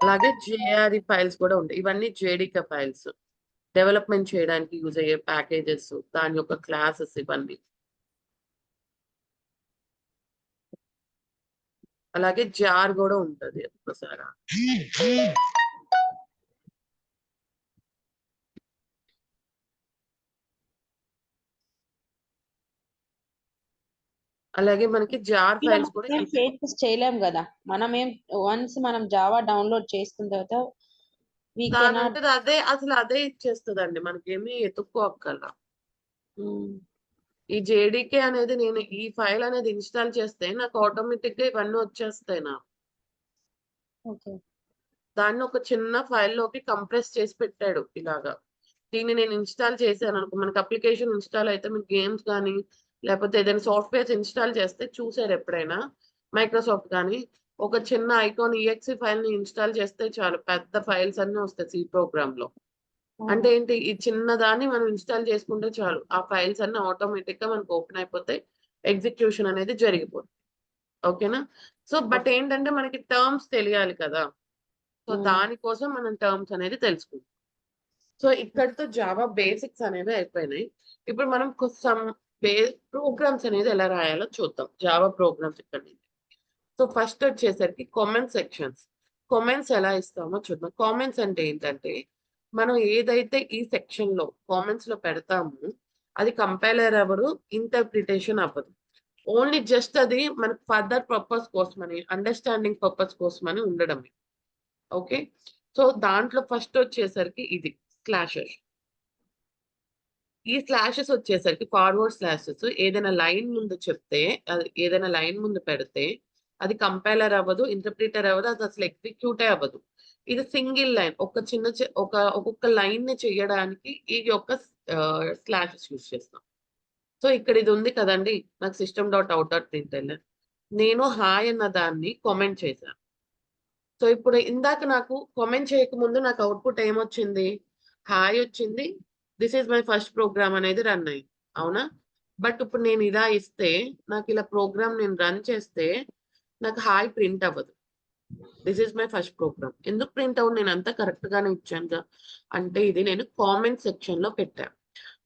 అలాగే జేఆర్ఈ ఫైల్స్ కూడా ఉంటాయి. ఇవన్నీ జేడీకే ఫైల్స్. డెవలప్మెంట్ చేయడానికి యూజ్ అయ్యే ప్యాకేజెస్, దాని యొక్క క్లాసెస్ ఇవన్నీ. అలాగే జార్ కూడా ఉంటది ఒకసారి. అలాగే మనకి జార్ ఫైల్స్ కూడా చేంజెస్ చేయలేం కదా. వన్స్ మనం జావా డౌన్లోడ్ చేసుకున్న తర్వాత we cannot దానంటే అదే ఇచ్చేస్తుందండి. మనకేమీ ఎత్తుక్కోక్కర్లా. ఈ జేడీకే అనేది నేను ఈ ఫైల్ అనేది ఇన్స్టాల్ చేస్తే నాకు ఆటోమేటిక్ గా ఇవన్నీ వచ్చేస్తాయి నాకు. ఓకే దాన్ని ఒక చిన్న ఫైల్లోకి కంప్రెస్ చేసి పెట్టాడు ఇలాగా. దీన్ని నేను ఇన్స్టాల్ చేశాను అనుకో, మనకి అప్లికేషన్ ఇన్స్టాల్ అయితే మీకు గేమ్స్ కానీ లేకపోతే ఏదైనా సాఫ్ట్వేర్స్ ఇన్స్టాల్ చేస్తే చూసారు ఎప్పుడైనా మైక్రోసాఫ్ట్ కానీ ఒక చిన్న ఐకాన్ ఈఎక్సి ఫైల్ ని ఇన్స్టాల్ చేస్తే చాలు పెద్ద ఫైల్స్ అన్ని వస్తాయి సి ప్రోగ్రామ్ లో. అంటే ఏంటి, ఈ చిన్న దాన్ని మనం ఇన్స్టాల్ చేసుకుంటే చాలు ఆ ఫైల్స్ అన్ని ఆటోమేటిక్ గా మనకు ఓపెన్ అయిపోతే ఎగ్జిక్యూషన్ అనేది జరిగిపోతుంది. ఓకేనా? సో బట్ ఏంటంటే మనకి టర్మ్స్ తెలియాలి కదా. సో దానికోసం మనం టర్మ్స్ అనేది తెలుసుకుంటాం. సో ఇక్కడితో జావా బేసిక్స్ అనేవి అయిపోయినాయి. ఇప్పుడు మనం కొంచెం ప్రోగ్రామ్స్ అనేది ఎలా రాయాలో చూద్దాం. జావా ప్రోగ్రామ్స్ ఇక్కడ నుంచి. సో ఫస్ట్ వచ్చేసరికి కామెంట్ సెక్షన్స్. కామెంట్స్ ఎలా ఇస్తామో చూద్దాం. కామెంట్స్ అంటే ఏంటంటే మనం ఏదైతే ఈ సెక్షన్ లో కామెంట్స్ లో పెడతామో అది కంపైలర్ అవ్వదు, ఇంటర్ప్రిటేషన్ అవ్వదు. ఓన్లీ జస్ట్ అది మనకు ఫర్దర్ పర్పస్ కోసమని, అండర్స్టాండింగ్ పర్పస్ కోసమని ఉండడమే. ఓకే. సో దాంట్లో ఫస్ట్ వచ్చేసరికి ఇది స్లాషెస్. ఈ స్లాషెస్ వచ్చేసరికి ఫార్వర్డ్ స్లాషెస్ ఏదైనా లైన్ ముందు చెప్తే, ఏదైనా లైన్ ముందు పెడితే అది కంపైలర్ అవ్వదు, ఇంటర్ప్రిటర్ అవ్వదు, అది అసలు ఎగ్జిక్యూటే అవ్వదు. ఇది సింగిల్ లైన్. ఒక్కొక్క లైన్ ని చేయడానికి ఈ యొక్క స్లాషెస్ యూజ్ చేస్తాం. సో ఇక్కడ ఇది ఉంది కదండి, నాకు system.out.println. నేను హాయ్ అన్న దాన్ని కామెంట్ చేశాను. సో ఇప్పుడు ఇందాక నాకు కామెంట్ చేయకముందు నాకు అవుట్పుట్ ఏమొచ్చింది? హాయ్ వచ్చింది. This is my first program అనేది రన్ అయింది. అవునా? బట్ ఇప్పుడు నేను ఇలా ఇస్తే నాకు ఇలా ప్రోగ్రామ్ నేను రన్ చేస్తే నాకు హాయ్ ప్రింట్ అవ్వదు. This is my first program. ఎందుకు ప్రింట్ అవ్వదు? నేను అంతా కరెక్ట్ గానే ఇచ్చాను. అంటే ఇది నేను కామెంట్ సెక్షన్ లో పెట్టాను.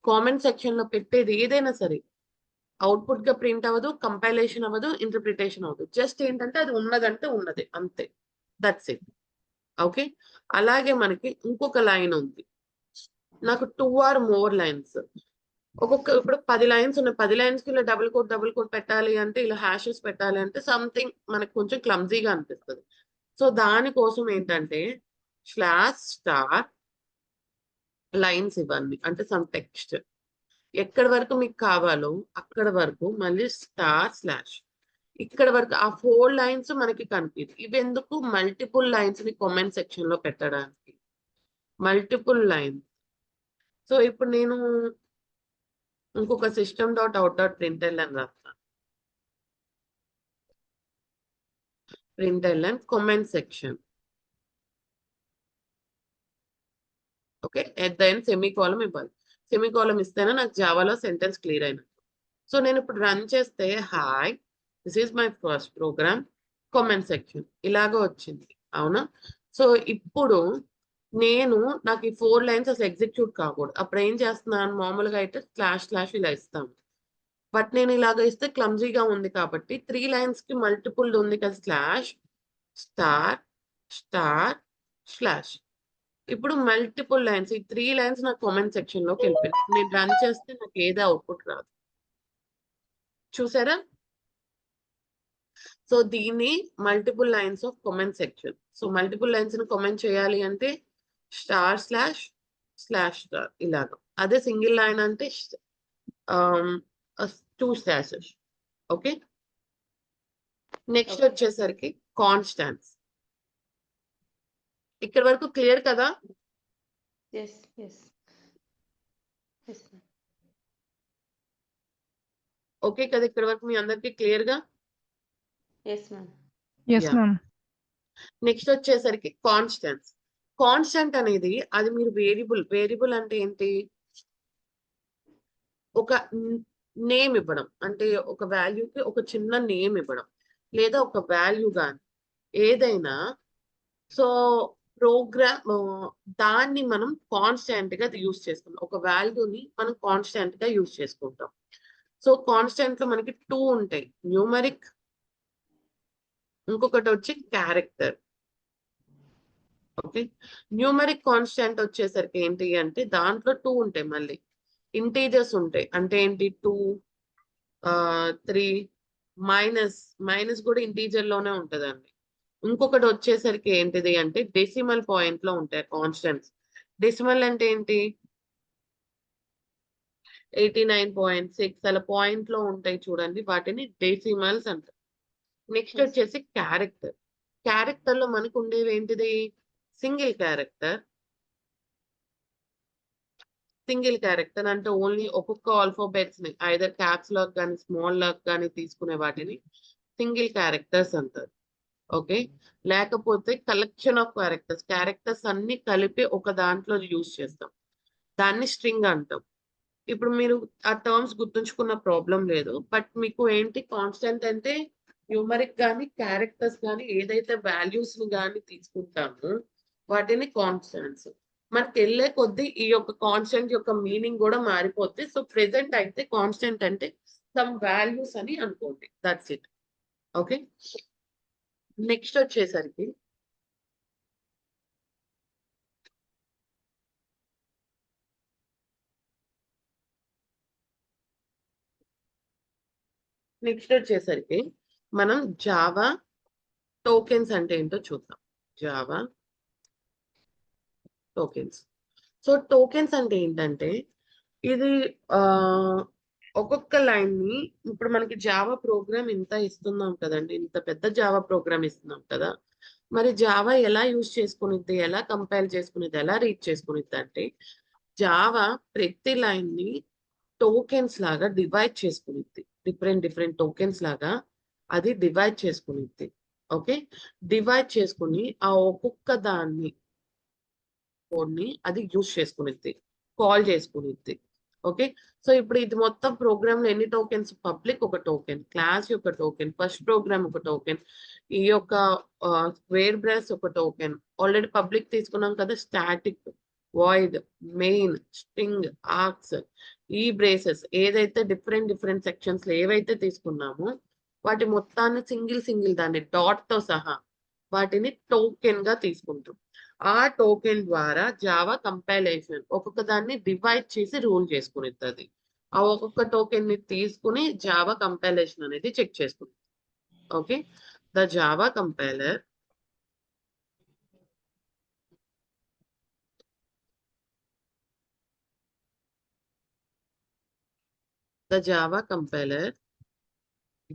కామెంట్ సెక్షన్ లో పెట్టేది ఏదైనా సరే అవుట్పుట్ గా ప్రింట్ అవ్వదు, కంపైలేషన్ అవ్వదు, ఇంటర్ప్రిటేషన్ అవ్వదు. జస్ట్ ఏంటంటే అది ఉన్నదంటే ఉన్నది అంతే. That's it. ఓకే. అలాగే మనకి ఇంకొక లైన్ ఉంది. నాకు 2 or more లైన్స్. ఇప్పుడు 10 లైన్స్ ఉన్నాయి. 10 లైన్స్ కి ఇలా డబుల్ కోట్ పెట్టాలి అంటే, ఇలా హ్యాషెస్ పెట్టాలి అంటే సంథింగ్ మనకు కొంచెం క్లమ్జీగా అనిపిస్తుంది. సో దానికోసం ఏంటంటే /* లైన్స్ ఇవన్నీ అంటే సమ్ టెక్స్ట్. ఎక్కడి వరకు మీకు కావాలో అక్కడ వరకు మళ్ళీ */ ఇక్కడ వరకు ఆ 4 లైన్స్ మనకి కనిపిస్తుంది. ఇవి ఎందుకు? మల్టిపుల్ లైన్స్ ని కామెంట్ సెక్షన్ లో పెట్టడానికి. మల్టిపుల్ లైన్స్ సో ఇప్పుడు నేను ఇంకొక system dot out dot println అని రాస్తాను. Println and comment section. Okay, at the end semicolon ఇవ్వాలి. సెమీకోలం ఇస్తేనే నాకు జావాలో సెంటెన్స్ క్లియర్ అయినట్టు. సో నేను ఇప్పుడు రన్ చేస్తే hi this is my first program comment section ఇలాగ వచ్చింది, అవునా? సో ఇప్పుడు నాకు ఈ 4 లైన్స్ అసలు ఎగ్జిక్యూట్ కాకూడదు. అప్పుడు ఏం చేస్తున్నాను, మామూలుగా అయితే స్లాష్ స్లాష్ ఇలా ఇస్తాను. బట్ నేను ఇలాగ ఇస్తే క్లమ్జీగా ఉంది కాబట్టి 3 లైన్స్ కి మల్టిపుల్ ఉంది కదా, స్లాష్ స్టార్ స్టార్ స్లాష్. ఇప్పుడు మల్టిపుల్ లైన్స్, ఈ 3 లైన్స్ నా కామెంట్ సెక్షన్ లోకి వెళ్ళిపోయింది. నేను రన్ చేస్తే నాకు ఏదో అవుట్పుట్ రాదు, చూసారా? సో దీన్ని multiple lines of comment section. So multiple lines ని కామెంట్ చేయాలి అంటే స్టార్ స్లాష్ స్లాష్ స్టార్ ఇలాగ. అదే సింగిల్ లైన్ అంటే 2 స్లాషెస్. ఓకే, నెక్స్ట్ వచ్చేసరికి కాన్స్టాంట్స్. ఇక్కడ వరకు క్లియర్ కదా? Yes. ఓకే కదా, ఇక్కడ వరకు మీ అందరికి క్లియర్ గా? Yes, ma'am. Yes, Yeah. ma'am. Next వచ్చేసరికి కాన్స్టాంట్స్. కాన్స్టాంట్ అనేది అది మీరు వేరియబుల్ అంటే ఏంటి, ఒక నేమ్ ఇవ్వడం, అంటే ఒక వాల్యూకి ఒక చిన్న నేమ్ ఇవ్వడం, లేదా ఒక వాల్యూ కానీ ఏదైనా. సో ప్రోగ్రామ్ దాన్ని మనం కాన్స్టాంట్ గా యూజ్ చేసుకుంటాం. ఒక వాల్యూని మనం కాన్స్టాంట్ గా యూజ్ చేసుకుంటాం. సో కాన్స్టాంట్ లో మనకి 2 ఉంటాయి, న్యూమరిక్, ఇంకొకటి వచ్చి క్యారెక్టర్. ఓకే, న్యూమరిక్ కాన్స్టాంట్ వచ్చేసరికి ఏంటి అంటే దాంట్లో 2 ఉంటాయి, మళ్ళీ ఇంటీజర్స్ ఉంటాయి. అంటే ఏంటి, 2 3 మైనస్ కూడా ఇంటీజర్ లోనే ఉంటదండి. ఇంకొకటి వచ్చేసరికి ఏంటిది అంటే డెసిమల్ పాయింట్ లో ఉంటాయి కాన్స్టెంట్స్. డెసిమల్ అంటే ఏంటి, 89.6 అలా పాయింట్ లో ఉంటాయి చూడండి, వాటిని డెసిమల్స్ అంటారు. నెక్స్ట్ వచ్చేసి క్యారెక్టర్. క్యారెక్టర్ లో మనకు ఉండేవి ఏంటిది, సింగిల్ క్యారెక్టర్. సింగిల్ క్యారెక్టర్ అంటే ఓన్లీ ఒక్కొక్క ఆల్ఫాబెట్స్ ని ఐదర్ క్యాప్స్ లాక్ కానీ స్మాల్ లాక్ కానీ తీసుకునే వాటిని సింగిల్ క్యారెక్టర్స్ అంటారు. ఓకే, లేకపోతే కలెక్షన్ ఆఫ్ క్యారెక్టర్స్ అన్ని కలిపి ఒక దాంట్లో యూజ్ చేస్తాం, దాన్ని స్ట్రింగ్ అంటాం. ఇప్పుడు మీరు ఆ టర్మ్స్ గుర్తుంచుకున్న ప్రాబ్లం లేదు, బట్ మీకు ఏంటి కాన్స్టెంట్ అంటే న్యూమరిక్ కానీ క్యారెక్టర్స్ కానీ ఏదైతే వాల్యూస్ ని కానీ తీసుకుంటామో వాటిని కాన్స్టెంట్స్. మనకి వెళ్ళే కొద్దీ ఈ యొక్క కాన్స్టెంట్ యొక్క మీనింగ్ కూడా మారిపోద్ది. సో ప్రెసెంట్ అయితే కాన్స్టెంట్ అంటే సమ్ వాల్యూస్ అని అనుకోండి, దట్స్ ఇట్. ఓకే, నెక్స్ట్ వచ్చేసరికి మనం జావా టోకెన్స్ అంటే ఏంటో చూద్దాం. Java tokens. సో టోకెన్స్ అంటే ఏంటంటే ఇది ఒక్కొక్క లైన్ ని, ఇప్పుడు మనకి జావా ప్రోగ్రామ్ ఇంత ఇస్తున్నాం కదండి, ఇంత పెద్ద జావా ప్రోగ్రామ్ ఇస్తున్నాం కదా, మరి జావా ఎలా యూజ్ చేసుకునిద్ది, ఎలా కంపైల్ చేసుకునిద్ది, ఎలా రీడ్ చేసుకునిద్ది అంటే జావా ప్రతి లైన్ ని టోకెన్స్ లాగా డివైడ్ చేసుకునిద్ది. డిఫరెంట్ టోకెన్స్ లాగా అది డివైడ్ చేసుకునిద్ది. ఓకే, డివైడ్ చేసుకుని ఆ ఒక్కొక్క దాన్ని కోడ్ని అది యూజ్ చేసుకునిద్ది, కాల్ చేసుకునిద్ది. ఓకే, సో ఇప్పుడు ఇది మొత్తం ప్రోగ్రామ్ లో ఎన్ని టోకెన్స్, పబ్లిక్ ఒక టోకెన్, క్లాస్ యొక్క టోకెన్, ఫస్ట్ ప్రోగ్రామ్ ఒక టోకెన్, ఈ యొక్క స్క్వేర్ బ్రేస్ ఒక టోకెన్. ఆల్రెడీ పబ్లిక్ తీసుకున్నాం కదా, static, void, main, string, arcs, ఈ బ్రేసెస్, ఏదైతే డిఫరెంట్ సెక్షన్స్ లో ఏవైతే తీసుకున్నామో వాటి మొత్తాన్ని సింగిల్ దాన్ని డాట్ తో సహా వాటిని టోకెన్ గా తీసుకుంటాం. ఆ టోకెన్ ద్వారా జావా కంపైలేషన్ ఒక్కొక్క దాన్ని డివైడ్ చేసి రూల్ చేసుకునిస్తుంది. ఆ ఒక్కొక్క టోకెన్ ని తీసుకుని జావా కంపైలేషన్ అనేది చెక్ చేసుకుంటుంది. Okay, the Java compiler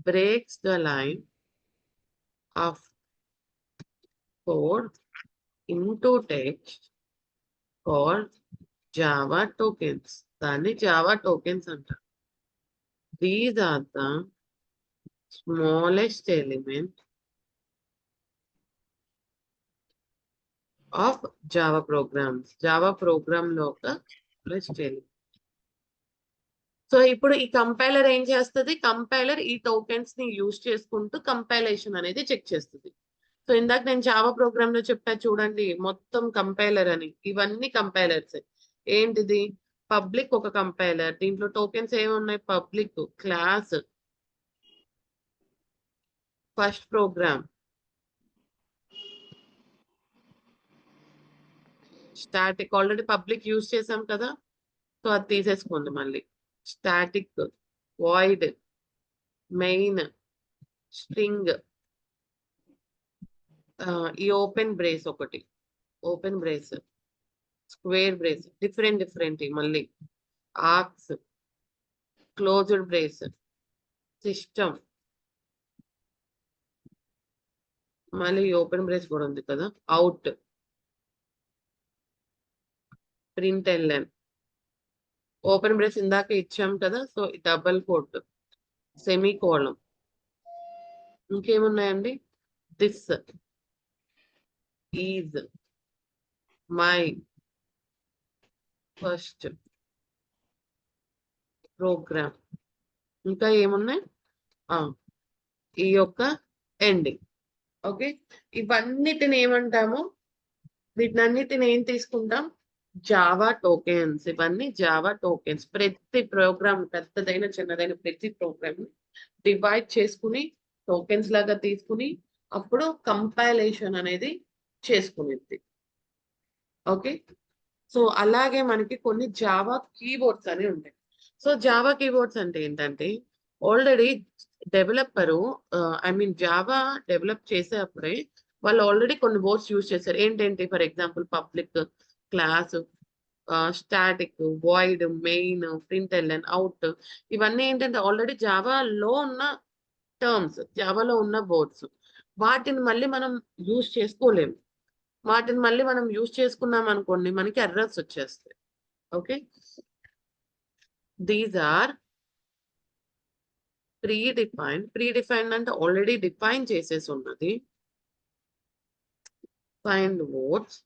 breaks the line of code into text called Java tokens. దాన్ని జావా టోకెన్స్ అంటారు. These are the smallest element of Java programs. Java program లో ఒక స్మాలెస్ట్ ఎలిమెంట్. సో ఇప్పుడు ఈ compiler ఏం చేస్తుంది? Compiler ఈ tokens ని యూజ్ చేసుకుంటూ కంపైలేషన్ అనేది చెక్ చేస్తుంది. సో ఇందాక నేను జావా ప్రోగ్రామ్ లో చెప్పా చూడండి, మొత్తం కంపైలర్ అని. ఇవన్నీ కంపైలర్స్. ఏంటిది? పబ్లిక్ ఒక కంపైలర్. దీంట్లో టోకెన్స్ ఏమున్నాయి? Public, class, first program, static. Already public use చేసాం కదా, సో అది తీసేసుకోండి మళ్ళీ. స్టాటిక్, వాయిడ్, మెయిన్, స్ట్రింగ్, ఈ ఓపెన్ బ్రేస్ ఒకటి, open brace, square brace, different మళ్ళీ ఆర్క్స్, క్లోజ్డ్ బ్రేస్, సిస్టమ్, మళ్ళీ ఓపెన్ బ్రేస్ కూడా ఉంది కదా, out, print LN, open brace ఇందాక ఇచ్చాం కదా, so double quote, semicolon. ఇంకేమున్నాయండి? This, is, my, first program. ఇంకా ఏమున్నాయి? ఈ యొక్క ఎండింగ్. ఓకే, ఇవన్నిటిని ఏమంటాము? వీటినన్నిటిని ఏం తీసుకుంటాం? Java tokens. ఇవన్నీ జావా టోకెన్స్. ప్రతి ప్రోగ్రామ్, పెద్దదైన చిన్నదైన ప్రతి ప్రోగ్రామ్ డివైడ్ చేసుకుని టోకెన్స్ లాగా తీసుకుని అప్పుడు కంపైలేషన్ అనేది చేసుకునేది. ఓకే, సో అలాగే మనకి కొన్ని జావా కీబోర్డ్స్ అని ఉంటాయి. సో జావా కీబోర్డ్స్ అంటే ఏంటంటే, ఆల్రెడీ డెవలపరు జావా డెవలప్ చేసేటప్పుడే వాళ్ళు ఆల్రెడీ కొన్ని వర్డ్స్ యూజ్ చేశారు. ఏంటంటే for example public, class, static, void, main, print LN, out. ఇవన్నీ ఏంటంటే ఆల్రెడీ జావాలో ఉన్న టర్మ్స్, జావాలో ఉన్న వర్డ్స్. వాటిని మళ్ళీ మనం యూజ్ చేసుకోలేము. వాటిని మళ్ళీ మనం యూజ్ చేసుకున్నాం అనుకోండి, మనకి ఎర్రర్స్ వచ్చేస్తాయి. ఓకే, దీస్ ఆర్ ప్రీడిఫైన్డ్ అంటే ఆల్రెడీ డిఫైన్ చేసేసి ఉన్నది. Find words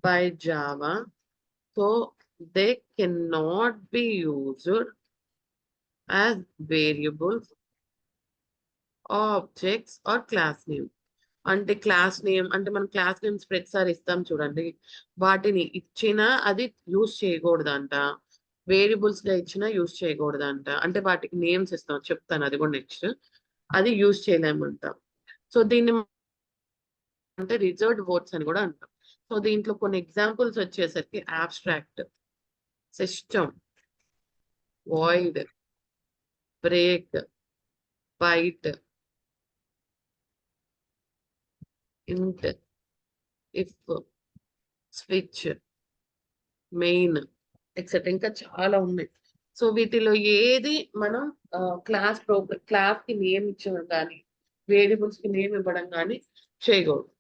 by Java, so they cannot be used as variables, objects or class name. అంటే క్లాస్ నేమ్ అంటే మనం క్లాస్ నేమ్స్ ప్రతిసారి ఇస్తాం చూడండి, వాటిని ఇచ్చినా అది యూజ్ చేయకూడదంట. వేరియబుల్స్ గా ఇచ్చినా యూజ్ చేయకూడదంట. అంటే వాటికి నేమ్స్ ఇస్తాం, చెప్తాను అది కూడా నెక్స్ట్. అది యూజ్ చేయలేమంట. సో దీన్ని అంటే రిజర్వ్డ్ వర్డ్స్ అని కూడా అంటాం. సో దీంట్లో కొన్ని ఎగ్జాంపుల్స్ వచ్చేసరికి abstract, system, void, break, byte, int, if, switch, main, etcetera. ఇంకా చాలా ఉన్నాయి. సో వీటిలో ఏది మనం క్లాస్ కి నేమ్ ఇచ్చడం కానీ, వేరియబుల్స్ కి నేమ్ ఇవ్వడం కానీ చేయకూడదు.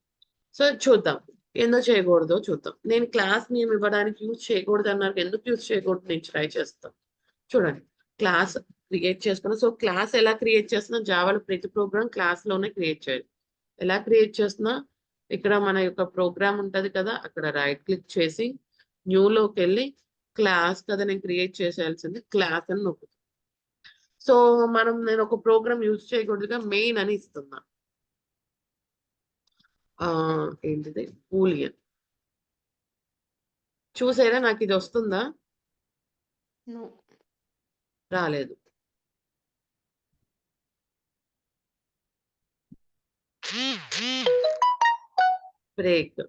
సో చూద్దాం ఎందుకు చేయకూడదో చూద్దాం. నేను క్లాస్ నేమ్ ఇవ్వడానికి యూజ్ చేయకూడదు అన్నారు, ఎందుకు యూజ్ చేయకూడదు నేను ట్రై చేస్తాను. చూడండి, క్లాస్ క్రియేట్ చేసుకున్నా. సో క్లాస్ ఎలా క్రియేట్ చేస్తున్నా? జావాలో ప్రతి ప్రోగ్రామ్ క్లాస్ లోనే క్రియేట్ చేయాలి. ఎలా క్రియేట్ చేస్తున్నా? ఇక్కడ మన యొక్క ప్రోగ్రామ్ ఉంటది కదా, అక్కడ రైట్ క్లిక్ చేసి న్యూలోకి వెళ్ళి క్లాస్ కదా నేను క్రియేట్ చేసేయాల్సింది, క్లాస్ అని నొక్కుతాను. సో నేను ఒక ప్రోగ్రామ్ యూజ్ చేయకూడదుగా మెయిన్ అని ఇస్తున్నా. ఏంటిది? బూలియన్. చూసారా నాకు ఇది వస్తుందా? No. రాలేదు. బ్రేక్.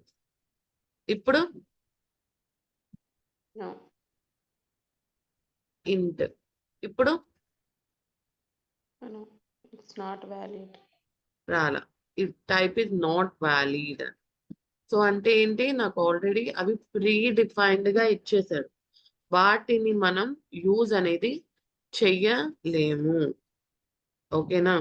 ఇప్పుడు No. ఇంట్. ఇప్పుడు No. It's not valid. రాలా. Type is not valid. So అంటే ఏంటి? నాకు ఆల్రెడీ అవి ప్రీ డిఫైన్డ్ గా ఇచ్చేసాడు. వాటిని మనం యూజ్ అనేది చెయ్యలేము. ఓకేనా?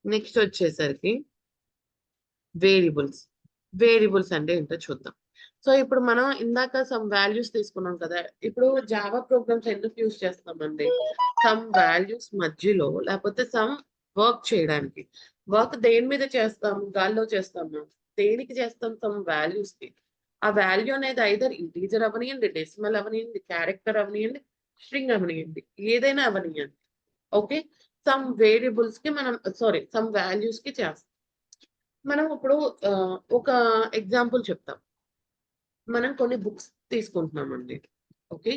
నెక్స్ట్ వచ్చేసరికి వేరియబుల్స్ అంటే ఏంటో చూద్దాం. సో ఇప్పుడు మనం ఇందాక సమ్ వాల్యూస్ తీసుకున్నాం కదా, ఇప్పుడు జావా ప్రోగ్రామ్స్ ఎందుకు యూజ్ చేస్తామండి? సమ్ వాల్యూస్ మధ్యలో లేకపోతే సమ్ వర్క్ చేయడానికి. వర్క్ దేని మీద చేస్తాము? గాల్లో చేస్తాము. దేనికి చేస్తాం? సమ్ వాల్యూస్ కి. ఆ వాల్యూ అనేది ఐదర్ ఇంటీజర్ అవనియండి, డెసిమల్ అవనియండి, క్యారెక్టర్ అవనియండి, స్ట్రింగ్ అవనియండి, ఏదైనా అవనియండి. ఓకే, సమ్ వేరియబుల్స్ కి మనం సమ్ వాల్యూస్ కి చేస్తాం. మనం ఇప్పుడు ఒక ఎగ్జాంపుల్ చెప్తాం. మనం కొన్ని బుక్స్ తీసుకుంటున్నామండి. ఓకే,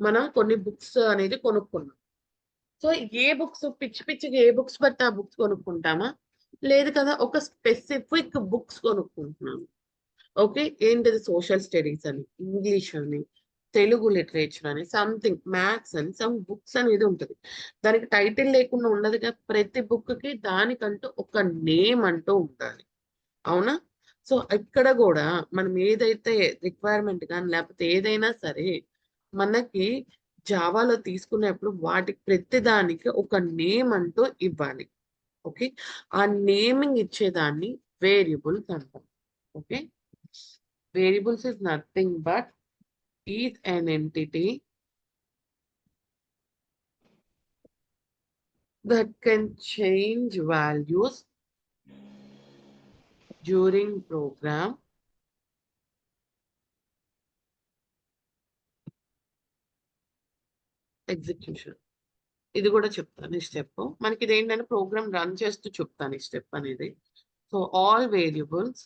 మనం కొన్ని బుక్స్ అనేది కొనుక్కున్నాం. సో ఏ బుక్స్ పిచ్చిగా ఏ బుక్స్ పడితే ఆ బుక్స్ కొనుక్కుంటామా? లేదు కదా, ఒక స్పెసిఫిక్ బుక్స్ కొనుక్కుంటున్నాము. ఓకే, ఏంటిది? సోషల్ స్టడీస్ అని, ఇంగ్లీష్ అని, తెలుగు లిటరేచర్ అని, సంథింగ్ మ్యాథ్స్ అని, సమ్ బుక్స్ అనేది ఉంటుంది. దానికి టైటిల్ లేకుండా ఉండదుగా. ప్రతి బుక్ కి దానికంటూ ఒక నేమ్ అంటూ ఉండాలి. అవునా? సో ఇక్కడ కూడా మనం ఏదైతే రిక్వైర్మెంట్ కానీ లేకపోతే ఏదైనా సరే మనకి జావాలో తీసుకునేప్పుడు వాటికి ప్రతి దానికి ఒక నేమ్ అంటూ ఇవ్వాలి. ఓకే, ఆ నేమింగ్ ఇచ్చేదాన్ని వేరియబుల్స్ అంటాం. Okay, variables is nothing but is an entity that can change values during program execution. ఇది కూడా చెప్తాను ఈ స్టెప్. మనకి ఇది ఏంటంటే ప్రోగ్రామ్ రన్ చేస్తూ చెప్తాను ఈ స్టెప్ అనేది. So all variables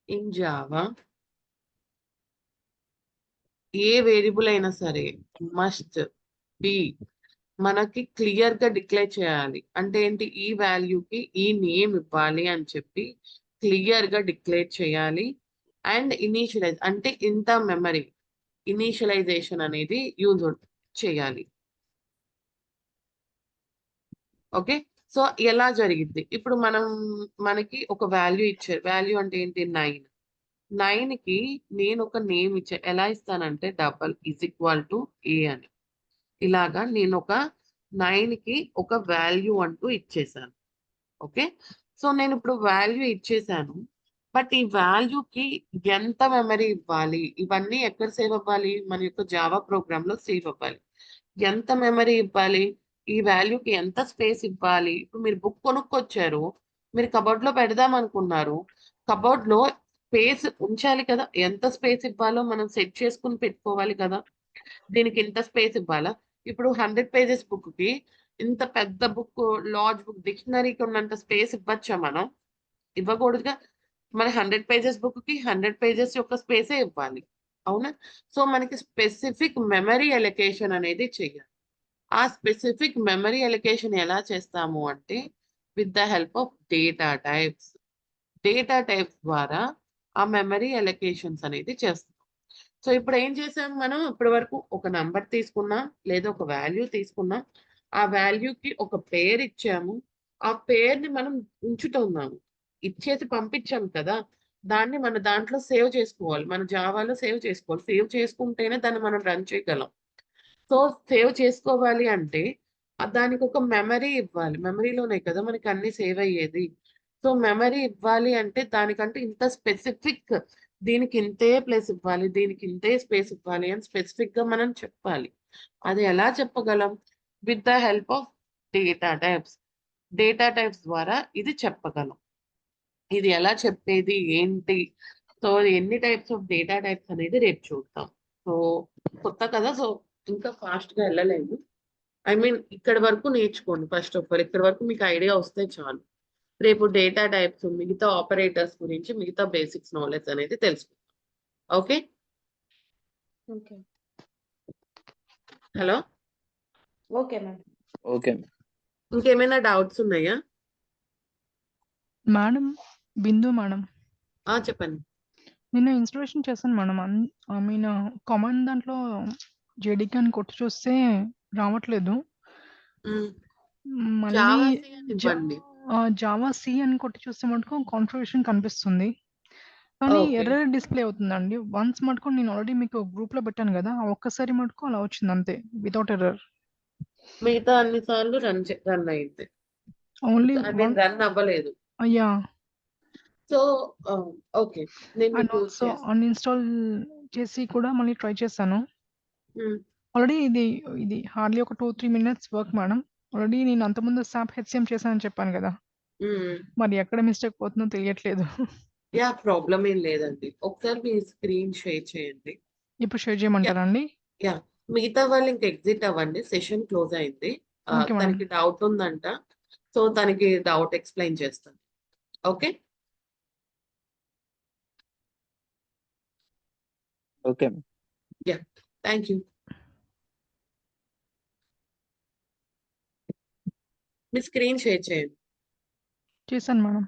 in Java, A variable అయినా సరే మస్ట్ బి మనకి క్లియర్ గా డిక్లేర్ చేయాలి. అంటే ఏంటి? ఈ వాల్యూకి ఈ నేమ్ ఇవ్వాలి అని చెప్పి క్లియర్ గా డిక్లేర్ చేయాలి. అండ్ ఇనీషియలైజ్ అంటే ఇంత మెమరీ ఇనీషియలైజేషన్ అనేది యూజ్ చేయాలి. ఓకే, సో ఎలా జరిగింది? ఇప్పుడు మనకి ఒక వాల్యూ ఇచ్చారు. వాల్యూ అంటే ఏంటి? 9. 9 కి నేను ఒక నేమ్ ఇచ్చా. ఎలా ఇస్తానంటే డబల్ ఈజ్ ఈక్వల్ టు ఏ అని. ఇలాగా నేను ఒక 9 కి ఒక వాల్యూ అంటూ ఇచ్చేసాను. ఓకే, సో నేను ఇప్పుడు వాల్యూ ఇచ్చేసాను. బట్ ఈ వాల్యూకి ఎంత మెమరీ ఇవ్వాలి? ఇవన్నీ ఎక్కడ సేవ్ అవ్వాలి? మన యొక్క జావా ప్రోగ్రామ్ లో సేవ్ అవ్వాలి. ఎంత మెమరీ ఇవ్వాలి? ఈ వాల్యూకి ఎంత స్పేస్ ఇవ్వాలి? ఇప్పుడు మీరు బుక్ కొనుక్కొచ్చారు, మీరు కబోర్డ్ లో పెడదాం అనుకున్నారు. కబోర్డ్ లో స్పేస్ ఉంచాలి కదా, ఎంత స్పేస్ ఇవ్వాలో మనం సెట్ చేసుకుని పెట్టుకోవాలి కదా. దీనికి ఇంత స్పేస్ ఇవ్వాలా? ఇప్పుడు 100 పేజెస్ బుక్ కి ఇంత పెద్ద బుక్, లార్జ్ బుక్, డిక్షనరీకి ఉన్నంత స్పేస్ ఇవ్వచ్చా మనం? ఇవ్వకూడదుగా. మన 100 పేజెస్ బుక్ కి 100 పేజెస్ యొక్క స్పేసే ఇవ్వాలి. అవునా? సో మనకి స్పెసిఫిక్ మెమరీ అలొకేషన్ అనేది చెయ్యాలి. ఆ స్పెసిఫిక్ మెమరీ అలొకేషన్ ఎలా చేస్తాము అంటే with the help of data types. Data types ద్వారా ఆ మెమరీ అలొకేషన్స్ అనేది చేస్తాం. సో ఇప్పుడు ఏం చేసాం మనం? ఇప్పటి వరకు ఒక నంబర్ తీసుకున్నాం, లేదా ఒక వాల్యూ తీసుకున్నాం. ఆ వాల్యూకి ఒక పేరు ఇచ్చాము. ఆ పేరుని మనం ఉంచుతున్నాము. ఇచ్చేసి పంపించాం కదా, దాన్ని మన దాంట్లో సేవ్ చేసుకోవాలి. మన జావాలో సేవ్ చేసుకోవాలి. సేవ్ చేసుకుంటేనే దాన్ని మనం రన్ చేయగలం. సో సేవ్ చేసుకోవాలి అంటే దానికి ఒక మెమరీ ఇవ్వాలి. మెమరీలోనే కదా మనకి అన్ని సేవ్ అయ్యేది. సో మెమరీ ఇవ్వాలి అంటే దానికంటే ఇంత స్పెసిఫిక్, దీనికి ఇంతే ప్లేస్ ఇవ్వాలి, దీనికి ఇంతే స్పేస్ ఇవ్వాలి అని స్పెసిఫిక్ గా మనం చెప్పాలి. అది ఎలా చెప్పగలం? With the help of data types. Data types ద్వారా ఇది చెప్పగలం. ఇది ఎలా చెప్పేది ఏంటి? సో ఎన్ని టైప్స్ ఆఫ్ డేటా టైప్స్ అనేది రేపు చూద్దాం. సో కొత్త కదా, సో ఇంకా ఫాస్ట్ గా వెళ్ళలేము. ఐ మీన్ ఇక్కడ వరకు నేర్చుకోండి ఫస్ట్ ఆఫ్ ఆల్. ఇక్కడ వరకు మీకు ఐడియా వస్తే చాలు. రేపు డేటా టైప్స్, మిగతా ఆపరేటర్స్ గురించి, మిగతా బేసిక్స్ నాలెడ్జ్ అనేది తెలుసుకుందాం. Okay, okay hello, okay ma'am. Okay. ఇంకేమైనా డౌట్స్ ఉన్నాయా? మేడం, బిందు మేడం. చెప్పండి. నిన్న ఇన్స్టాలేషన్ చేశాను మేడం. ఐ మీన్ కామన్ దాంట్లో జేడీకి అని కొట్టి చూస్తే రావట్లేదు. మళ్ళీ జావా సి అని ఇవ్వండి. జావా సి అని కొట్టి చూస్తే మటుకు కాన్ఫిగరేషన్ కనిపిస్తుంది, కానీ Okay. ఎర్రర్ డిస్ప్లే అవుతుందండి. వన్స్ మటుకు నేను ఆల్రెడీ మీకు గ్రూప్ లో పెట్టాను కదా, ఒక్కసారి మటుకు అలా వచ్చింది అంతే, వితౌట్ ఎర్రర్. మిగతా అన్ని సార్లు రన్ అయింది. ఓన్లీ ఐ మీన్ రన్ అవ్వలేదు. యాహ్! So okay. నేను అండ్ మీకు ఆల్సో అన్‌ఇన్‌స్టాల్ చేసి కూడా మళ్ళీ ట్రై చేశాను. హ్మ్. ఆల్రెడీ ఇది హార్డ్‌లీ ఒక 2, 3 మినిట్స్ వర్క్ మేడం. ఆల్రెడీ నేను అంతకుముందు సాప్ హెచ్‌సీఎం చేశానని చెప్పాను గదా! హ్మ్. మరి ఎక్కడ మిస్టేక్ పోతుందో తెలియట్లేదు. యాహ్! ప్రాబ్లమ్ ఏం లేదండి. ఒకసారి మీ స్క్రీన్ షేర్ చేయండి. ఇప్పుడు షేర్ చేయమంటారా అండి? యాహ్! మిగతా వాళ్ళు ఇంక ఎగ్జిట్ అవ్వండి. సెషన్ క్లోజ్ అయింది. Okay madam. తనకి డౌట్ ఉందంట. సో, తనకి డౌట్ ఎక్స్‌ప్లెయిన్ చేస్తాను. Okay. Okay. Yeah! Thank you. Me screen share చేయండి. చేశాను మేడం.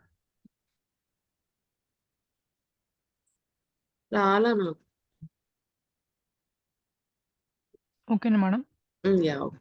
రాలా నాకు. ఓకేనా మేడం? యాహ్! ఓకే.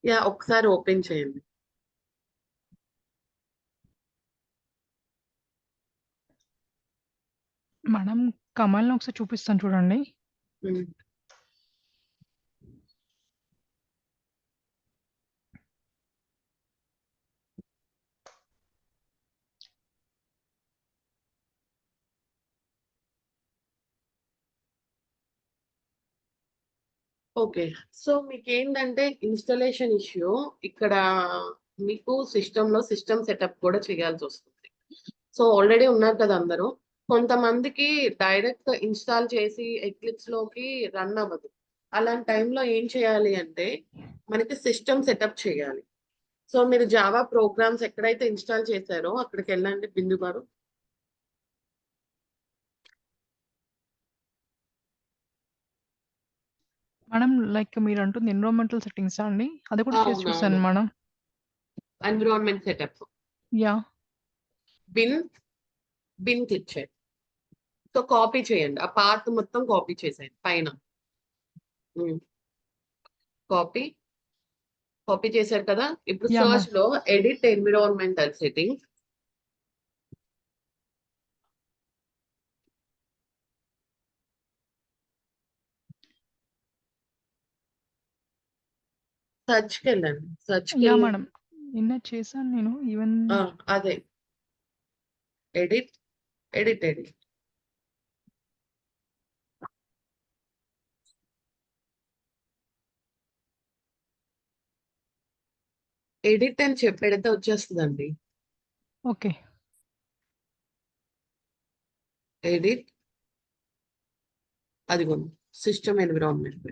యాహ్! ఒకసారి ఓపెన్ చేయండి. మేడం కమాల్‌ని ఒకసారి చూపిస్తాను చూడండి. హ్మ్. ఓకే. సో, మీకేంటంటే ఇన్‌స్టాలేషన్ ఇష్యూ ఇక్కడ మీకు సిస్టమ్ సెటప్ కూడా చేయాల్సొస్తుంది. సో, ఆల్రెడీ ఉన్నారు కదా అందరూ. కొంతమందికి డైరెక్ట్ ఇన్‌స్టాల్ చేసి ఎక్లిప్స్‌లోకి రన్ అవ్వదు. అలాంటి టైంలో ఏం చేయాలి అంటే, మనకి సిస్టమ్ సెటప్ చేయాలి. సో, మీరు జావా ప్రోగ్రామ్స్ ఎక్కడైతే ఇన్‌స్టాల్ చేశారో అక్కడికెళ్ళండి బిందు గారు. మేడం లైక్ మీరంటుంది ఎన్విరాన్మెంటల్ సెట్టింగ్సా అండి? అది కూడా చేసి అవునవును. చూసాను madam. Environment setup. Yeah! Bin, bin click చేయండి. సో, కాపీ చేయండి. ఆ పాత్ మొత్తం కాపీ చేసేయండి పైన. హ్మ్. కాపీ, కాపీ చేశారు కదా! ఇప్పుడు యాహ్! మ్యామ్. సెర్చ్‌లో ఎడిట్ ఎన్విరాన్మెంటల్ సెట్టింగ్స్ సెర్చ్‌కెళ్ళండి. యాహ్! సెర్చ్‌కెళ్ళి మేడం. నిన్న చేశాను నేను ఈవెన్ ఆ! అదే. Edit, edit. ఎడిట్ అని చెప్పి పెడితే వచ్చేస్తదండి. ఓకే. ఎడిట్ అదిగోండి. System environment.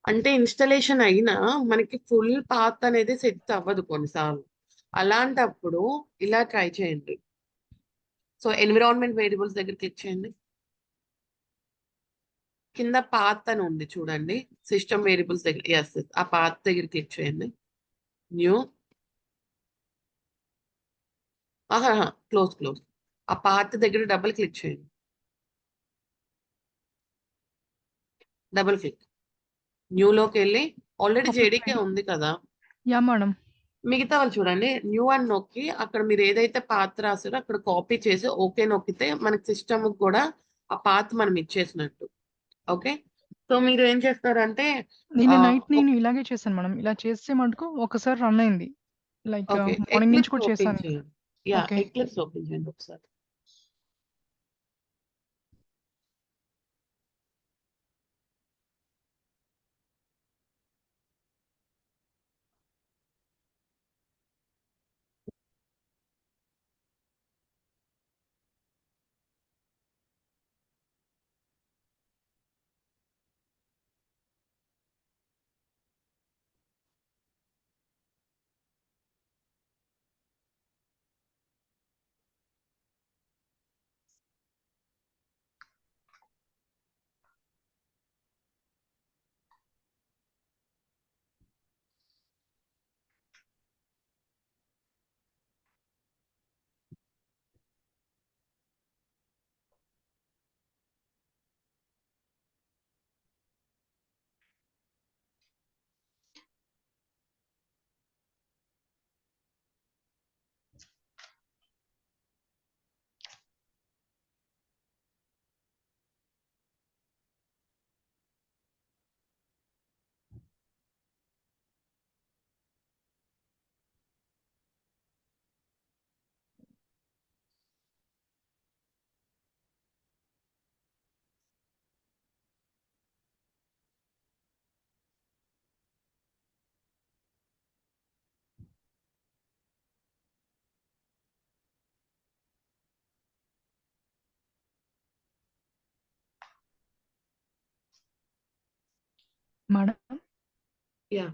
అంటే ఇన్‌స్టాలేషన్ అయినా మనకి ఫుల్ పాత్ అనేది సెట్ అవ్వదు కొన్నిసార్లు. అలాంటప్పుడు ఇలా ట్రై చేయండి. సో, ఎన్విరాన్మెంట్ వేరియబుల్స్ దగ్గర క్లిక్ చేయండి. కింద పాత్ అని ఉంది చూడండి. సిస్టమ్ వేరియబుల్స్ దగ్గర యెస్. ఆ పాత్ దగ్గర క్లిక్ చేయండి. న్యూ ఆహాహా! క్లోజ్. ఆ పాత్ దగ్గర డబుల్ క్లిక్ చేయండి. Double click. న్యూలోకెళ్ళి ఆల్రెడీ కాపీ జేడీకే చేయండి. ఉంది కదా! యాహ్! మేడం. మిగతా వాళ్ళు చూడండి. న్యూ అని నొక్కి అక్కడ మీరు ఏదైతే పాత్ రాసారో అక్కడ కాపీ చేసి ఓకే నొక్కితే మనకి సిస్టమ్‌కి కూడా ఆ పాత్ మనం ఇచ్చేసినట్టు. ఓకే. సో, మీరు ఏం చేస్తారంటే నిన్న ఆహ్, నైట్ నేను ఇలాగే చేశాను మేడం. ఇలా చేస్తే మటుకు ఒకసారి రన్ అయింది. Like okay. మార్నింగ్ నుంచి ఎక్లిప్స్ కూడా ఓపెన్ చేశాను. చేయండి. యాహ్! ఓకే. ఎక్లిప్స్ ఓపెన్ చేయండి ఒకసారి. Madam yeah.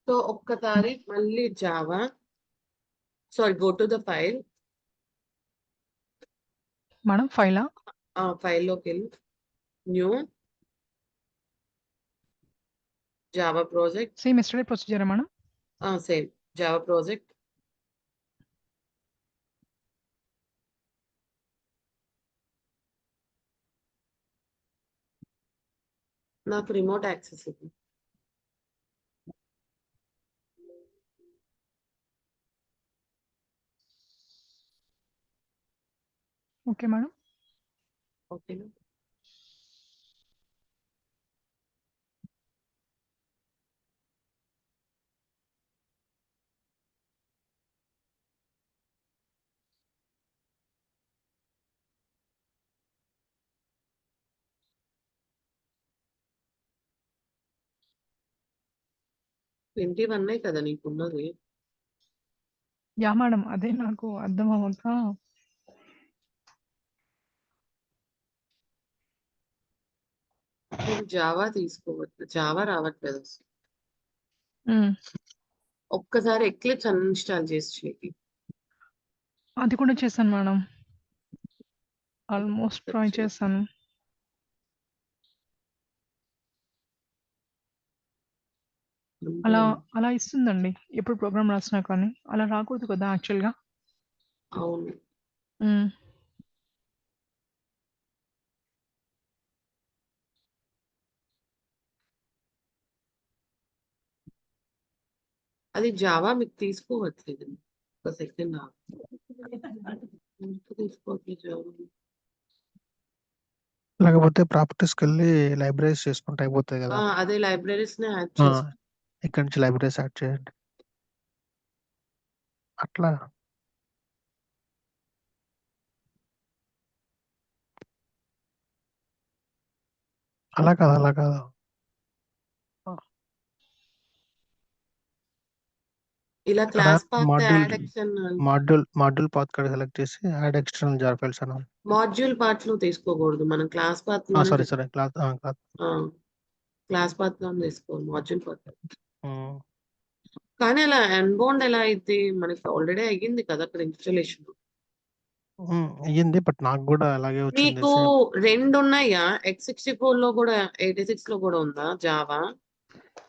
సో ఒక్కసారి మళ్ళీ Java go to the file. Madam ఫైలా? ఫైల్లోకి వెళ్ళి new Java project. Same yesterday ప్రొసీజరా మేడం? Same Java project. నాకు రిమోట్ యాక్సెస్ ఉంది. Okay madam. ఓకేనా? ట్వంటీ వన్ కదా నీకున్నది? Yeah madam. అదే నాకు అర్థం అవ్వక నేను జావా తీసుకోవట్లేదు, జావా రావట్లేదు అసలు. ఒక్కసారి ఎక్లిప్స్ అన్ఇన్స్టాల్ చేసి చెయ్యి. అది కూడా చేశాను మేడం. ఆల్మోస్ట్ ట్రై చేశాను. అలా ఇస్తుందండి. ఎప్పుడు ప్రోగ్రామ్ రాసినా కానీ. అలా రాకూడదు కదా యాక్చువల్‌గా. అవును. హ్మ్. అది జావా మీకు తీసుకోవట్లేదు. ఒక సెకండ్ ఆగు. ఎందుకు తీసుకోవట్లేదు జావా? లేకపోతే ప్రాపర్టీస్‌కెళ్ళి లైబ్రరీస్ చేసుకుంటే అయిపోతాయి కదా! అదే లైబ్రరీస్‌ని యాడ్ చేసుకో. ఇక్కడి నుంచి లైబ్రరీస్ యాడ్ చేయండి. అట్లా అలా కాదు. ఇలా ఇక్కడ class path add external module path కాడ సెలెక్ట్ చేసి యాడ్ ఎక్స్టర్నల్ జార్ ఫైల్స్ అనాలి. మాడ్యూల్ పాత్‌లో తీసుకోకూడదు. మనం క్లాస్ పాత్‌లో సారీ క్లాస్ క్లాస్ పాత్‌లో తీసుకోవాలి. Module path. హ్మ్. కానీ అలా అన్బౌండ్ ఎలా అయిద్ది? మనకి ఆల్రెడీ అయ్యింది కదా అక్కడ ఇన్‌స్టాలేషన్. అయ్యింది. బట్ నాకు కూడా అలాగే వచ్చింది. మీకు 2 ఉన్నాయా? x64లో కూడా 86లో కూడా ఉందా జావా?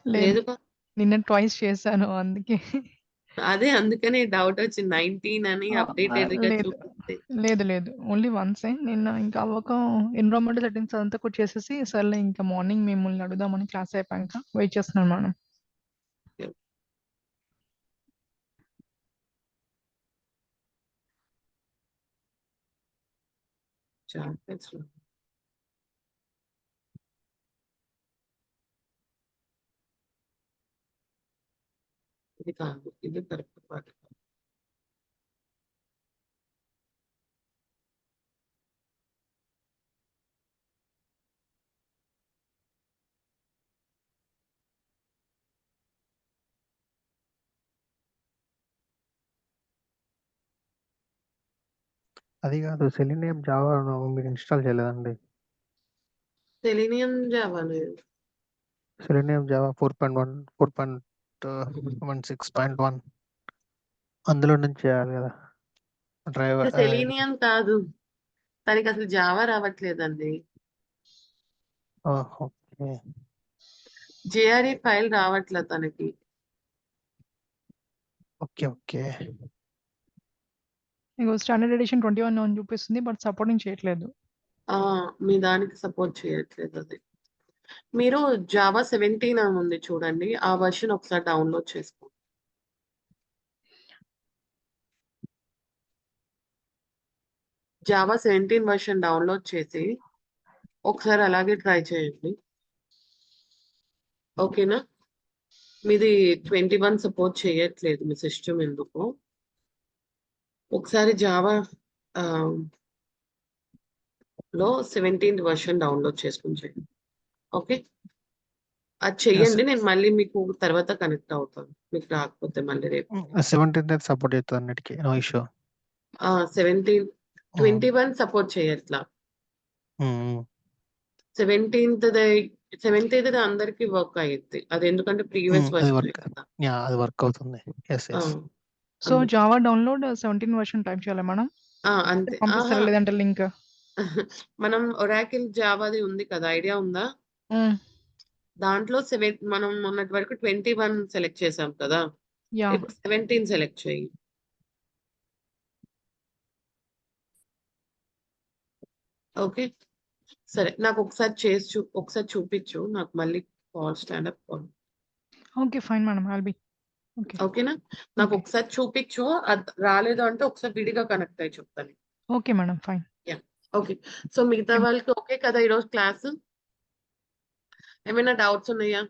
లేదు. లేదుగా. నిన్న ట్వైస్ చేశాను అందుకే. అదే అందుకనే డౌట్ వచ్చింది. 19 అని అప్డేటెడ్‌గా లేదు. చూపిస్తే. లేదు. ఓన్లీ వన్సే. నిన్న ఇంకా అవ్వక ఎన్విరాన్మెంటల్ సెట్టింగ్స్ అదంతా కూడా చేసేసి సర్లే ఇంకా మార్నింగ్ మిమ్మల్ని అడుగుదామని క్లాస్ అయిపోయాక వెయిట్ చేస్తున్నాను మేడం. చార్టెక్స్‌లో. ఇది కాదు. ఇది కరెక్ట్ పార్ట్. అది కాదు. సెలీనియం జావా మీరు ఇన్‌స్టాల్ చేయలేదండి. సెలీనియం జావానే. సెలీనియం జావా 4.1 4.16.1 అందులో నుంచి చేయాలి కదా! డ్రైవర్ సెలీనియం కాదు. తనకి అసలు జావా రావట్లేదండి. ఓకే. జేఆర్ఈ ఫైల్ రావట్లే తనకి. ఓకే. ఇగో స్టాండర్డ్ ఎడిషన్ 21 అని చూపిస్తుంది. బట్ సపోర్టింగ్ చేయట్లేదు. మీ దానికి సపోర్ట్ చేయట్లేదు అది. మీరు జావా 17 అని ఉంది చూడండి. ఆ వెర్షన్ ఒకసారి డౌన్‌లోడ్ చేసుకోండి. జావా 17 వెర్షన్ డౌన్‌లోడ్ చేసి ఒకసారి అలాగే ట్రై చేయండి. ఓకేనా? మీది 21 సపోర్ట్ చేయట్లేదు మీ సిస్టమ్ ఎందుకో. ఒకసారి జావా లో 17th వెర్షన్ డౌన్‌లోడ్ చేసుకొని చేయండి. ఓకే? అది చెయ్యండి. నేను మళ్ళీ మీకు తర్వాత కనెక్ట్ అవుతాను. మీకు రాకపోతే మళ్ళీ రేపు. 17 అయితే సపోర్ట్ చేస్తది అన్నిటికి. No issue. 21 సపోర్ట్ చేయట్లా. 17th 17థ్ సెవెంత్ అయితే అందరికి వర్క్ అయ్యిద్ది. అది ఎందుకంటే ప్రీవియస్ అది వర్షన్ వర్క్ కదా. అది వర్క్ అవుతుంది. ఎస్ ఆ, ఎస్ సో అందుకు. జావా డౌన్లోడ్ 17 వర్షన్ టైప్ చేయాలా మేడం? అంతే. పంపిస్తారా ఆహా లేదంటే లింక్? మనం ఒరాకిల్ జావాది ఉంది కదా, ఐడియా ఉందా? దాంట్లో మనం మొన్నటి వరకు 21 సెలెక్ట్ చేసాం కదా, యా ఇప్పుడు 17 సెలెక్ట్ చేయి. ఓకే, సరే. నాకు ఒకసారి చూపించు, నాకు మళ్ళీ call standup call. Okay fine madam. I'll be okay. ఓకేనా? నాకు ఓకే. ఒకసారి చూపించు, అది రాలేదు అంటే ఒకసారి విడిగా కనెక్ట్ అయ్యి చెప్తాను. Okay madam. Fine. Okay. So మిగతా ఓకే. వాళ్ళకి ఓకే కదా ఈరోజు క్లాస్? ఏమైనా డౌట్స్ ఉన్నాయా?